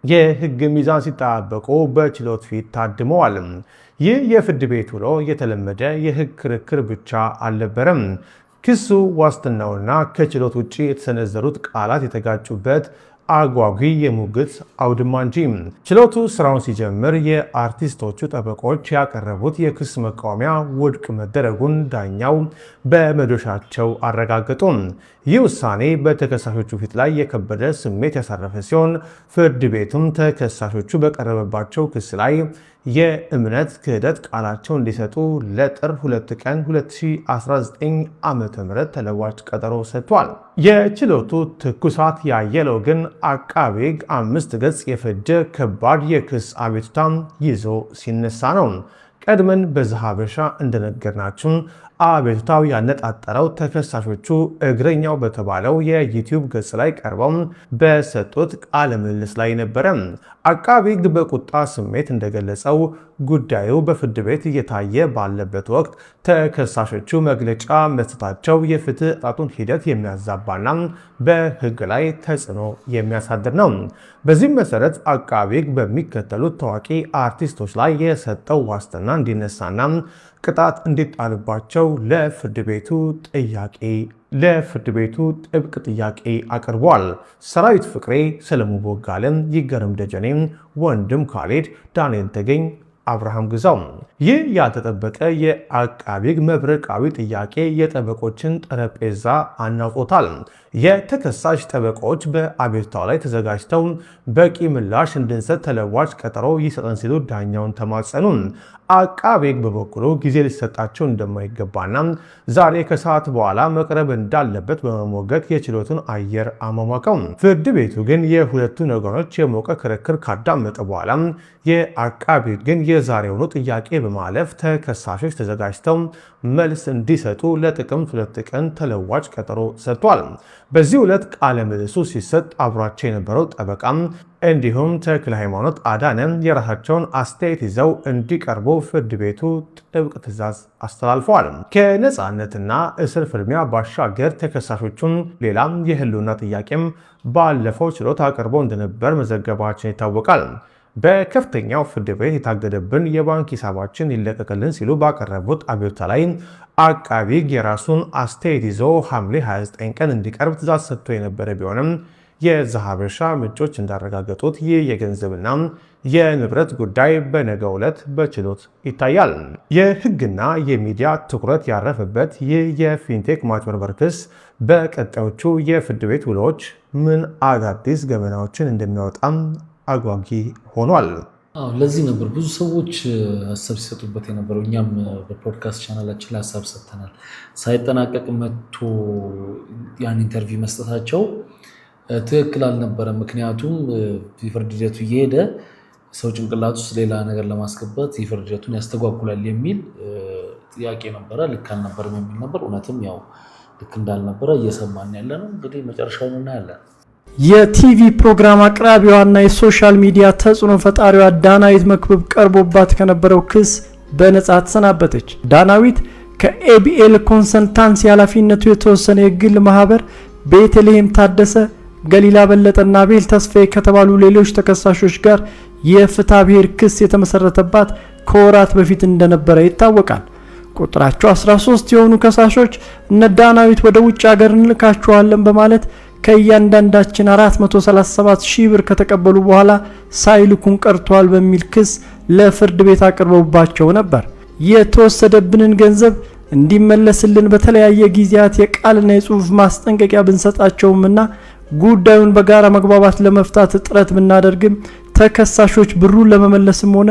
የሕግ ሚዛን ሲጠባበቁ በችሎት ፊት ታድመዋል። ይህ የፍርድ ቤት ውሎ የተለመደ የሕግ ክርክር ብቻ አልነበረም። ክሱ ዋስትናውና ከችሎት ውጭ የተሰነዘሩት ቃላት የተጋጩበት አጓጊ የሙግት አውድማ እንጂ። ችሎቱ ስራውን ሲጀምር የአርቲስቶቹ ጠበቆች ያቀረቡት የክስ መቃወሚያ ውድቅ መደረጉን ዳኛው በመዶሻቸው አረጋገጡ። ይህ ውሳኔ በተከሳሾቹ ፊት ላይ የከበደ ስሜት ያሳረፈ ሲሆን ፍርድ ቤቱም ተከሳሾቹ በቀረበባቸው ክስ ላይ የእምነት ክህደት ቃላቸው እንዲሰጡ ለጥር 2 ቀን 2019 ዓ.ም ተለዋጭ ቀጠሮ ሰጥቷል። የችሎቱ ትኩሳት ያየለው ግን አቃቤ ሕግ 5 ገጽ የፈጀ ከባድ የክስ አቤቱታም ይዞ ሲነሳ ነው። ቀድመን በዘሐበሻ እንደነገርናችሁ አቤቱታው ያነጣጠረው ተከሳሾቹ እግረኛው በተባለው የዩቲዩብ ገጽ ላይ ቀርበው በሰጡት ቃለ ምልልስ ላይ ነበረ። አቃቤ ሕግ በቁጣ ስሜት እንደገለጸው ጉዳዩ በፍርድ ቤት እየታየ ባለበት ወቅት ተከሳሾቹ መግለጫ መስጠታቸው የፍትህ አጣጡን ሂደት የሚያዛባና በሕግ ላይ ተጽዕኖ የሚያሳድር ነው። በዚህም መሰረት አቃቤ ሕግ በሚከተሉት ታዋቂ አርቲስቶች ላይ የሰጠው ዋስትና እንዲነሳና ቅጣት እንዲጣልባቸው ለፍርድ ቤቱ ጥብቅ ጥያቄ አቅርቧል። ሰራዊት ፍቅሬ፣ ሰለሞን ቦጋለም፣ ይገርም ደጀኔ፣ ወንድም ካሌድ፣ ዳንኤል ተገኝ፣ አብርሃም ግዛው። ይህ ያልተጠበቀ የአቃቤ ሕግ መብረቃዊ ጥያቄ የጠበቆችን ጠረጴዛ አናውጦታል። የተከሳሽ ጠበቆች በአቤቱታው ላይ ተዘጋጅተው በቂ ምላሽ እንድንሰጥ ተለዋጭ ቀጠሮ ይሰጠን ሲሉ ዳኛውን ተማጸኑ። አቃቤ ሕግ በበኩሉ ጊዜ ሊሰጣቸው እንደማይገባና ዛሬ ከሰዓት በኋላ መቅረብ እንዳለበት በመሞገት የችሎቱን አየር አሟሟቀው። ፍርድ ቤቱ ግን የሁለቱ ነገሮች የሞቀ ክርክር ካዳመጠ በኋላ የአቃቤ ሕግን የዛሬውኑ ጥያቄ በማለፍ ተከሳሾች ተዘጋጅተው መልስ እንዲሰጡ ለጥቅምት 2 ቀን ተለዋጭ ቀጠሮ ሰጥቷል። በዚህ ዕለት ቃለ ምልልሱ ሲሰጥ አብሯቸው የነበረው ጠበቃም እንዲሁም ተክለ ሃይማኖት አዳነ የራሳቸውን አስተያየት ይዘው እንዲቀርቡ ፍርድ ቤቱ ጥብቅ ትዕዛዝ አስተላልፈዋል። ከነፃነትና እስር ፍልሚያ ባሻገር ተከሳሾቹን ሌላም የህልውና ጥያቄም ባለፈው ችሎት አቅርበው እንደነበር መዘገባችን ይታወቃል። በከፍተኛው ፍርድ ቤት የታገደብን የባንክ ሂሳባችን ይለቀቅልን ሲሉ ባቀረቡት አቤቱታ ላይ አቃቤ ሕግ የራሱን አስተያየት ይዞ ሐምሌ 29 ቀን እንዲቀርብ ትዕዛዝ ሰጥቶ የነበረ ቢሆንም የዘሐበሻ ምንጮች እንዳረጋገጡት ይህ የገንዘብና የንብረት ጉዳይ በነገው ዕለት በችሎት ይታያል። የህግና የሚዲያ ትኩረት ያረፈበት ይህ የፊንቴክ ማጭበርበር ክስ በቀጣዮቹ የፍርድ ቤት ውሎች ምን አዳዲስ ገመናዎችን እንደሚያወጣም አጓጊ ሆኗል። ለዚህ ነበር ብዙ ሰዎች ሀሳብ ሲሰጡበት የነበረው። እኛም በፖድካስት ቻናላችን ላይ ሀሳብ ሰጥተናል። ሳይጠናቀቅ መጥቶ ያን ኢንተርቪው መስጠታቸው ትክክል አልነበረም። ምክንያቱም የፍርድ ሂደቱ እየሄደ ሰው ጭንቅላት ውስጥ ሌላ ነገር ለማስገባት የፍርድ ሂደቱን ያስተጓጉላል የሚል ጥያቄ ነበረ። ልክ አልነበረም የሚል ነበር። እውነትም ያው ልክ እንዳልነበረ እየሰማን ያለ ነው። እንግዲህ መጨረሻውን እናያለን። የቲቪ ፕሮግራም አቅራቢዋና የሶሻል ሚዲያ ተጽዕኖ ፈጣሪዋ ዳናዊት መክብብ ቀርቦባት ከነበረው ክስ በነጻ ተሰናበተች። ዳናዊት ከኤቢኤል ኮንሰልታንሲ ኃላፊነቱ የተወሰነ የግል ማህበር ቤተልሔም ታደሰ፣ ገሊላ በለጠና ቤል ተስፋዬ ከተባሉ ሌሎች ተከሳሾች ጋር የፍትሐ ብሔር ክስ የተመሰረተባት ከወራት በፊት እንደነበረ ይታወቃል። ቁጥራቸው 13 የሆኑ ከሳሾች እነ ዳናዊት ወደ ውጭ ሀገር እንልካቸዋለን በማለት ከእያንዳንዳችን 437 ሺህ ብር ከተቀበሉ በኋላ ሳይልኩን ቀርቷል በሚል ክስ ለፍርድ ቤት አቅርበውባቸው ነበር። የተወሰደብንን ገንዘብ እንዲመለስልን በተለያየ ጊዜያት የቃልና የጽሑፍ ማስጠንቀቂያ ብንሰጣቸውምና ጉዳዩን በጋራ መግባባት ለመፍታት ጥረት ብናደርግም ተከሳሾች ብሩን ለመመለስም ሆነ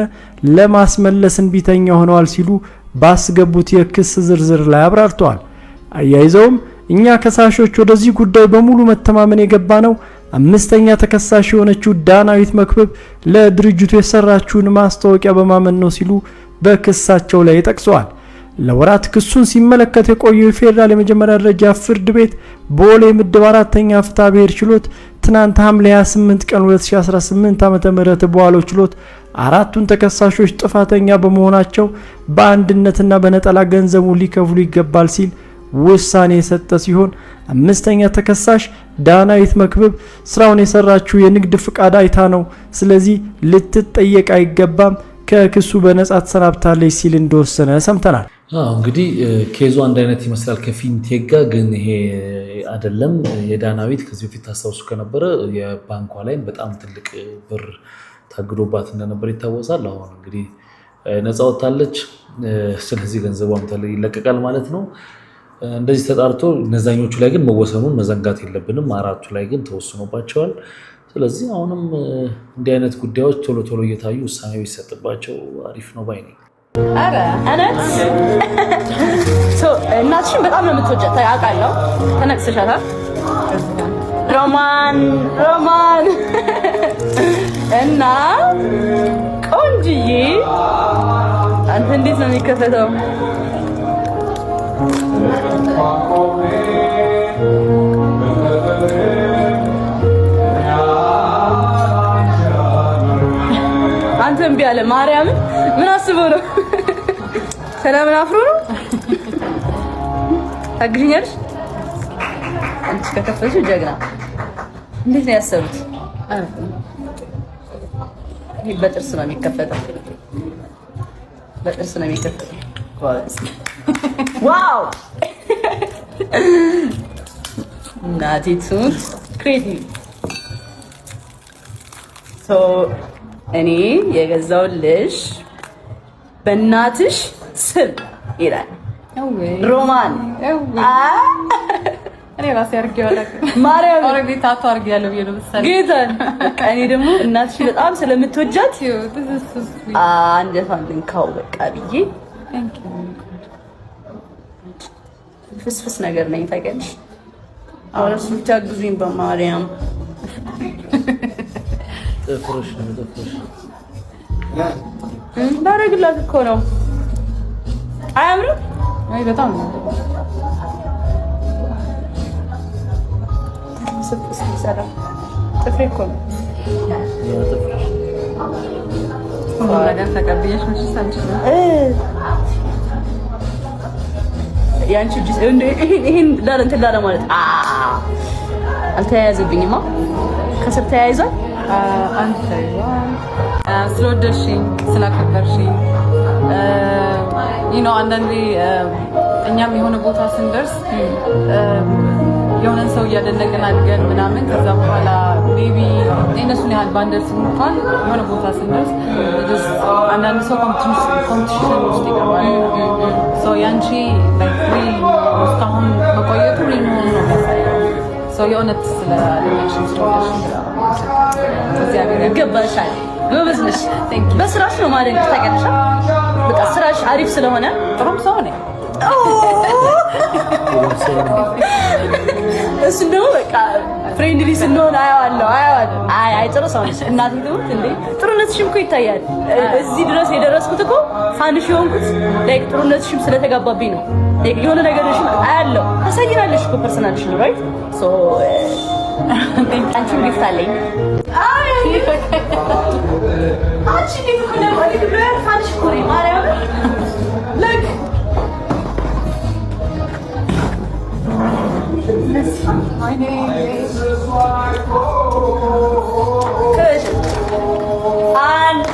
ለማስመለስ እንቢተኛ ሆነዋል ሲሉ ባስገቡት የክስ ዝርዝር ላይ አብራርተዋል። አያይዘውም እኛ ከሳሾች ወደዚህ ጉዳይ በሙሉ መተማመን የገባ ነው አምስተኛ ተከሳሽ የሆነችው ዳናዊት መክብብ ለድርጅቱ የሰራችውን ማስታወቂያ በማመን ነው ሲሉ በክሳቸው ላይ ጠቅሰዋል። ለወራት ክሱን ሲመለከት የቆየው የፌዴራል የመጀመሪያ ደረጃ ፍርድ ቤት ቦሌ ምድብ 4ኛ ፍትሐ ብሔር ችሎት ትናንት ሐምሌ 28 ቀን 2018 ዓ.ም በዋለው ችሎት አራቱን ተከሳሾች ጥፋተኛ በመሆናቸው በአንድነትና በነጠላ ገንዘቡን ሊከፍሉ ይገባል ሲል ውሳኔ የሰጠ ሲሆን አምስተኛ ተከሳሽ ዳናዊት መክብብ ስራውን የሰራችው የንግድ ፍቃድ አይታ ነው፣ ስለዚህ ልትጠየቅ አይገባም፣ ከክሱ በነጻ ተሰናብታለች ሲል እንደወሰነ ሰምተናል። እንግዲህ ኬዙ አንድ አይነት ይመስላል ከፊንቴክ ጋር፣ ግን ይሄ አይደለም። የዳናዊት ከዚህ በፊት ታስታውሱ ከነበረ የባንኳ ላይ በጣም ትልቅ ብር ታግዶባት እንደነበር ይታወሳል። አሁን እንግዲህ ነጻ ወጣለች። ስለዚህ ገንዘቧም ይለቀቃል ማለት ነው። እንደዚህ ተጣርቶ እነዛኞቹ ላይ ግን መወሰኑን መዘንጋት የለብንም። አራቱ ላይ ግን ተወስኖባቸዋል። ስለዚህ አሁንም እንዲህ አይነት ጉዳዮች ቶሎ ቶሎ እየታዩ ውሳኔ ቢሰጥባቸው አሪፍ ነው ባይ ነኝ። አረ እነት እናትሽን በጣም ነው የምትወጃት አውቃለሁ። ተነቅስሻታል። ሮማን እና ቆንጅዬ አንተ እንዴት ነው የሚከፈተው? አንተ እምቢ አለ ማርያምን ምን አስበው ነው? ሰላምን አፍሮ ነው? ታግኛለሽ? አንቺ ከከፈሽው ጀግና። እንዴት ነው ያሰሩት? ይሄ በጥርስ ነው የሚከፈተው። በጥርስ ነው የሚከፈተው። ዋው ናቲቱን ክሬቲቭ ሶ እኔ የገዛውልሽ በእናትሽ ስም ይላል ሮማን እኔ ራሴ አርጌዋለሁ ማርያም ኦሬዲ ታቶ አርጌያለሁ ብዬ ነው መሰለኝ ጌታን እኔ ደግሞ እናትሽ በጣም ስለምትወጃት አንጀቷን ልንካው በቃ ብዬ ፍስፍስ ነገር ነኝ ታውቂያለሽ አሁንስ ብታግዙኝ በማርያም ጥፍርሽ ነው ጥፍርሽ ባረግላት እኮ ነው አያምርም አይ በጣም ነው ስፍስ ይሰራ ጥፍሬ እኮ ነው ነገር ተቀብየሽ ምንሽ ሳንችል ያንቺ ጅስ ይሄን ዳር እንትን ዳር ማለት አልተያያዘብኝማ ከስር ተያይዟል አንተ ተያይዟል ስለወደድሽኝ ስላከበርሽኝ አንዳንዴ እኛም የሆነ ቦታ ስንደርስ የሆነን ሰው እያደነቅን አድገን ምናምን ከዛ በኋላ ሜቢ እነሱን ያህል ባንደርስ እንኳን የሆነ ቦታ ስንደርስ አንዳንድ ሰው ኮምፒቲሽን ውስጥ ይገባል ሰው ያንቺ እስካሁን መቆየቱ ሪል መሆኑ ነው የሚያሳየው ሰው የእውነት ስለአደነቅሽን ስለወደድሽኝ እግዚአብሔር ይገባሻል ጎበዝ ነሽ በስራሽ ነው ማለት ታውቂያለሽ በቃ ስራሽ አሪፍ ስለሆነ ጥሩም ሰው ነኝ እሱ ደግሞ በቃ ፍሬንድሊ ስንሆን አያዋለሁ አይ ጥሩ ሰው ነሽ እናቴ ትሙት እንዴ ጥሩነትሽም እኮ ይታያል እዚህ ድረስ የደረስኩት እኮ ፋንሽ የሆንኩት ላይክ ጥሩነትሽም ስለተጋባብኝ ነው ላይክ የሆነ ነገርሽም አያለሁ ታሳይናለሽ እኮ ፐርሰናልሽ ነው ራይት ሶ አንቺም ጊፍት አለኝ አንቺ እንዴት እኮ ነው ማለት ነው ፋንሽ እኮ ነኝ ማርያም ላይክ My name is Kush. And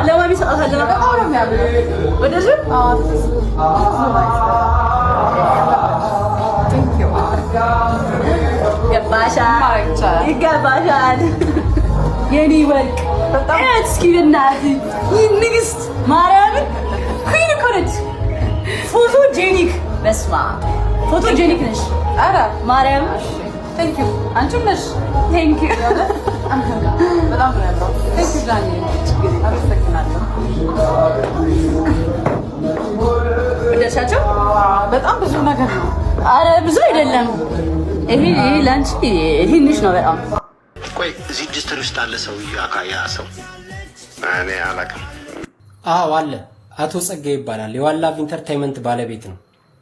ለማሚ ሰጣታለሁ ወደዚህ ይገባሻል የኔ ወርቅ እስኪ በእናትህ ንግስት ማርያምን ኩን እኮ ነች ፎቶጄኒክ በስመ አብ ፎቶጄኒክ ነሽ ኧረ ማርያም ቴንክ ዩ አንቺም ነሽ ቴንክ ዩ በጣም ነው ያለው ቴንክ ዩ ዳኒ አመሰግናለሁ ወደሻቸው በጣም ብዙ ነገር ነው አረ ብዙ አይደለም ይሄ ላንቺ ትንሽ ነው በጣም ቆይ እዚህ ዲስትሪ ውስጥ አለ ሰው ያካያ ሰው እኔ አላውቅም አዎ አለ አቶ ጸጋይ ይባላል የዋላቭ ኢንተርቴይንመንት ባለቤት ነው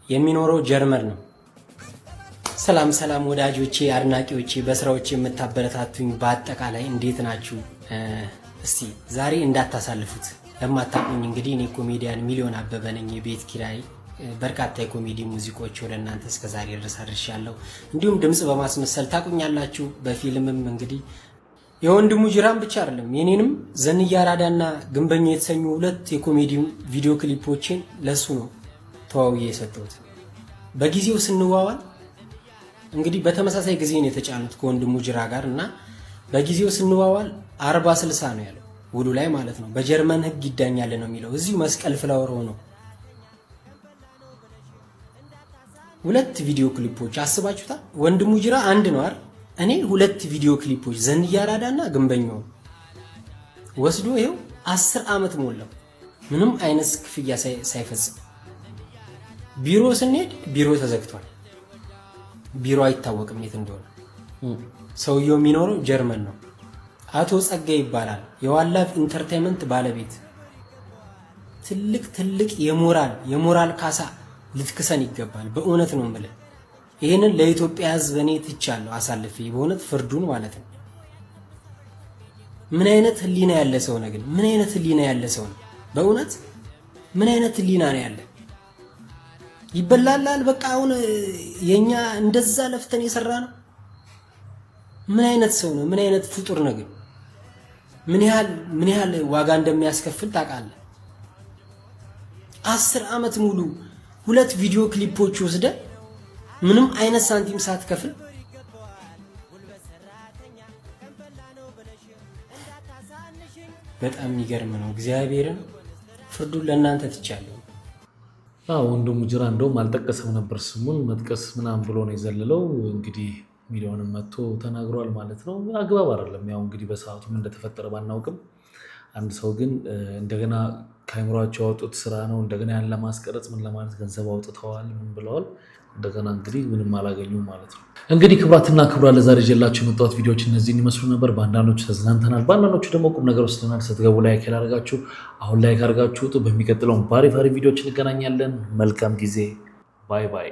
የሚኖረው ጀርመን ነው ሰላም ሰላም ወዳጆቼ አድናቂዎቼ በስራዎቼ የምታበረታቱኝ በአጠቃላይ እንዴት ናችሁ እስቲ ዛሬ እንዳታሳልፉት ለማታቁኝ እንግዲህ እኔ ኮሜዲያን ሚሊዮን አበበ ነኝ የቤት ኪራይ በርካታ የኮሜዲ ሙዚቃዎች ወደ እናንተ እስከዛሬ ድረስ አድርሻለሁ እንዲሁም ድምጽ በማስመሰል ታቁኛላችሁ በፊልምም እንግዲህ የወንድሙ ጅራን ብቻ አይደለም የኔንም ዘንያ ራዳና ግንበኛ የተሰኙ ሁለት የኮሜዲ ቪዲዮ ክሊፖችን ለሱ ነው ተዋውዬ የሰጠሁት በጊዜው ስንዋዋል እንግዲህ በተመሳሳይ ጊዜ ነው የተጫኑት ከወንድሙ ጅራ ጋር እና በጊዜው ስንዋዋል 40-60 ነው ያለው ውሉ ላይ ማለት ነው በጀርመን ህግ ይዳኛል ነው የሚለው እዚሁ መስቀል ፍላወር ሆኖ ሁለት ቪዲዮ ክሊፖች አስባችሁታል ወንድሙ ጅራ አንድ ነው አይደል እኔ ሁለት ቪዲዮ ክሊፖች ዘንያ ራዳና ግንበኛው ወስዶ ይሄው 10 ዓመት ሞላው ምንም አይነት ክፍያ ሳይፈጽም። ቢሮ ስንሄድ ቢሮ ተዘግቷል። ቢሮ አይታወቅም የት እንደሆነ። ሰውየው የሚኖረው ጀርመን ነው። አቶ ጸጋይ ይባላል። የዋላፍ ኢንተርቴይንመንት ባለቤት። ትልቅ የሞራል ካሳ ልትክሰን ይገባል። በእውነት ነው የምልህ። ይሄንን ለኢትዮጵያ ሕዝብ እኔ ትቻለሁ አሳልፌ በእውነት ፍርዱን ማለት ነው። ምን አይነት ህሊና ያለ ሰው ነው ግን? ምን አይነት ህሊና ያለ ሰው ነው በእውነት? ምን አይነት ህሊና ነው ያለ? ይበላላል በቃ። አሁን የኛ እንደዛ ለፍተን የሰራ ነው። ምን አይነት ሰው ነው? ምን አይነት ፍጡር ነው ግን? ምን ያህል ዋጋ እንደሚያስከፍል ታውቃለህ? 10 ዓመት ሙሉ 2 ቪዲዮ ክሊፖች ወስደ ምንም አይነት ሳንቲም ሳትከፍል በጣም የሚገርም ነው። እግዚአብሔርን ፍርዱን ለእናንተ ትቻለሁ። ወንድሙ ጅራ እንደውም አልጠቀሰም ነበር ስሙን መጥቀስ ምናምን ብሎ ነው የዘለለው። እንግዲህ ሚሊዮንም መጥቶ ተናግሯል ማለት ነው። አግባብ አይደለም። ያው እንግዲህ በሰዓቱ ምን እንደተፈጠረ ባናውቅም አንድ ሰው ግን እንደገና ከአይምሯቸው ያወጡት ስራ ነው። እንደገና ያን ለማስቀረጽ ምን ለማለት ገንዘብ አውጥተዋል ምን ብለዋል። እንደገና እንግዲህ ምንም አላገኙም ማለት ነው። እንግዲህ ክቡራትና ክቡራን ለዛሬ ይዤላችሁ የመጣሁት ቪዲዮዎች እነዚህን ይመስሉ ነበር። በአንዳንዶቹ ተዝናንተናል፣ በአንዳንዶቹ ደግሞ ቁም ነገር ወስደናል። ስትገቡ ላይክ ያላደርጋችሁ አሁን ላይክ አድርጋችሁ ውጡ። በሚቀጥለው ባሪ ቪዲዮዎች እንገናኛለን። መልካም ጊዜ። ባይ ባይ።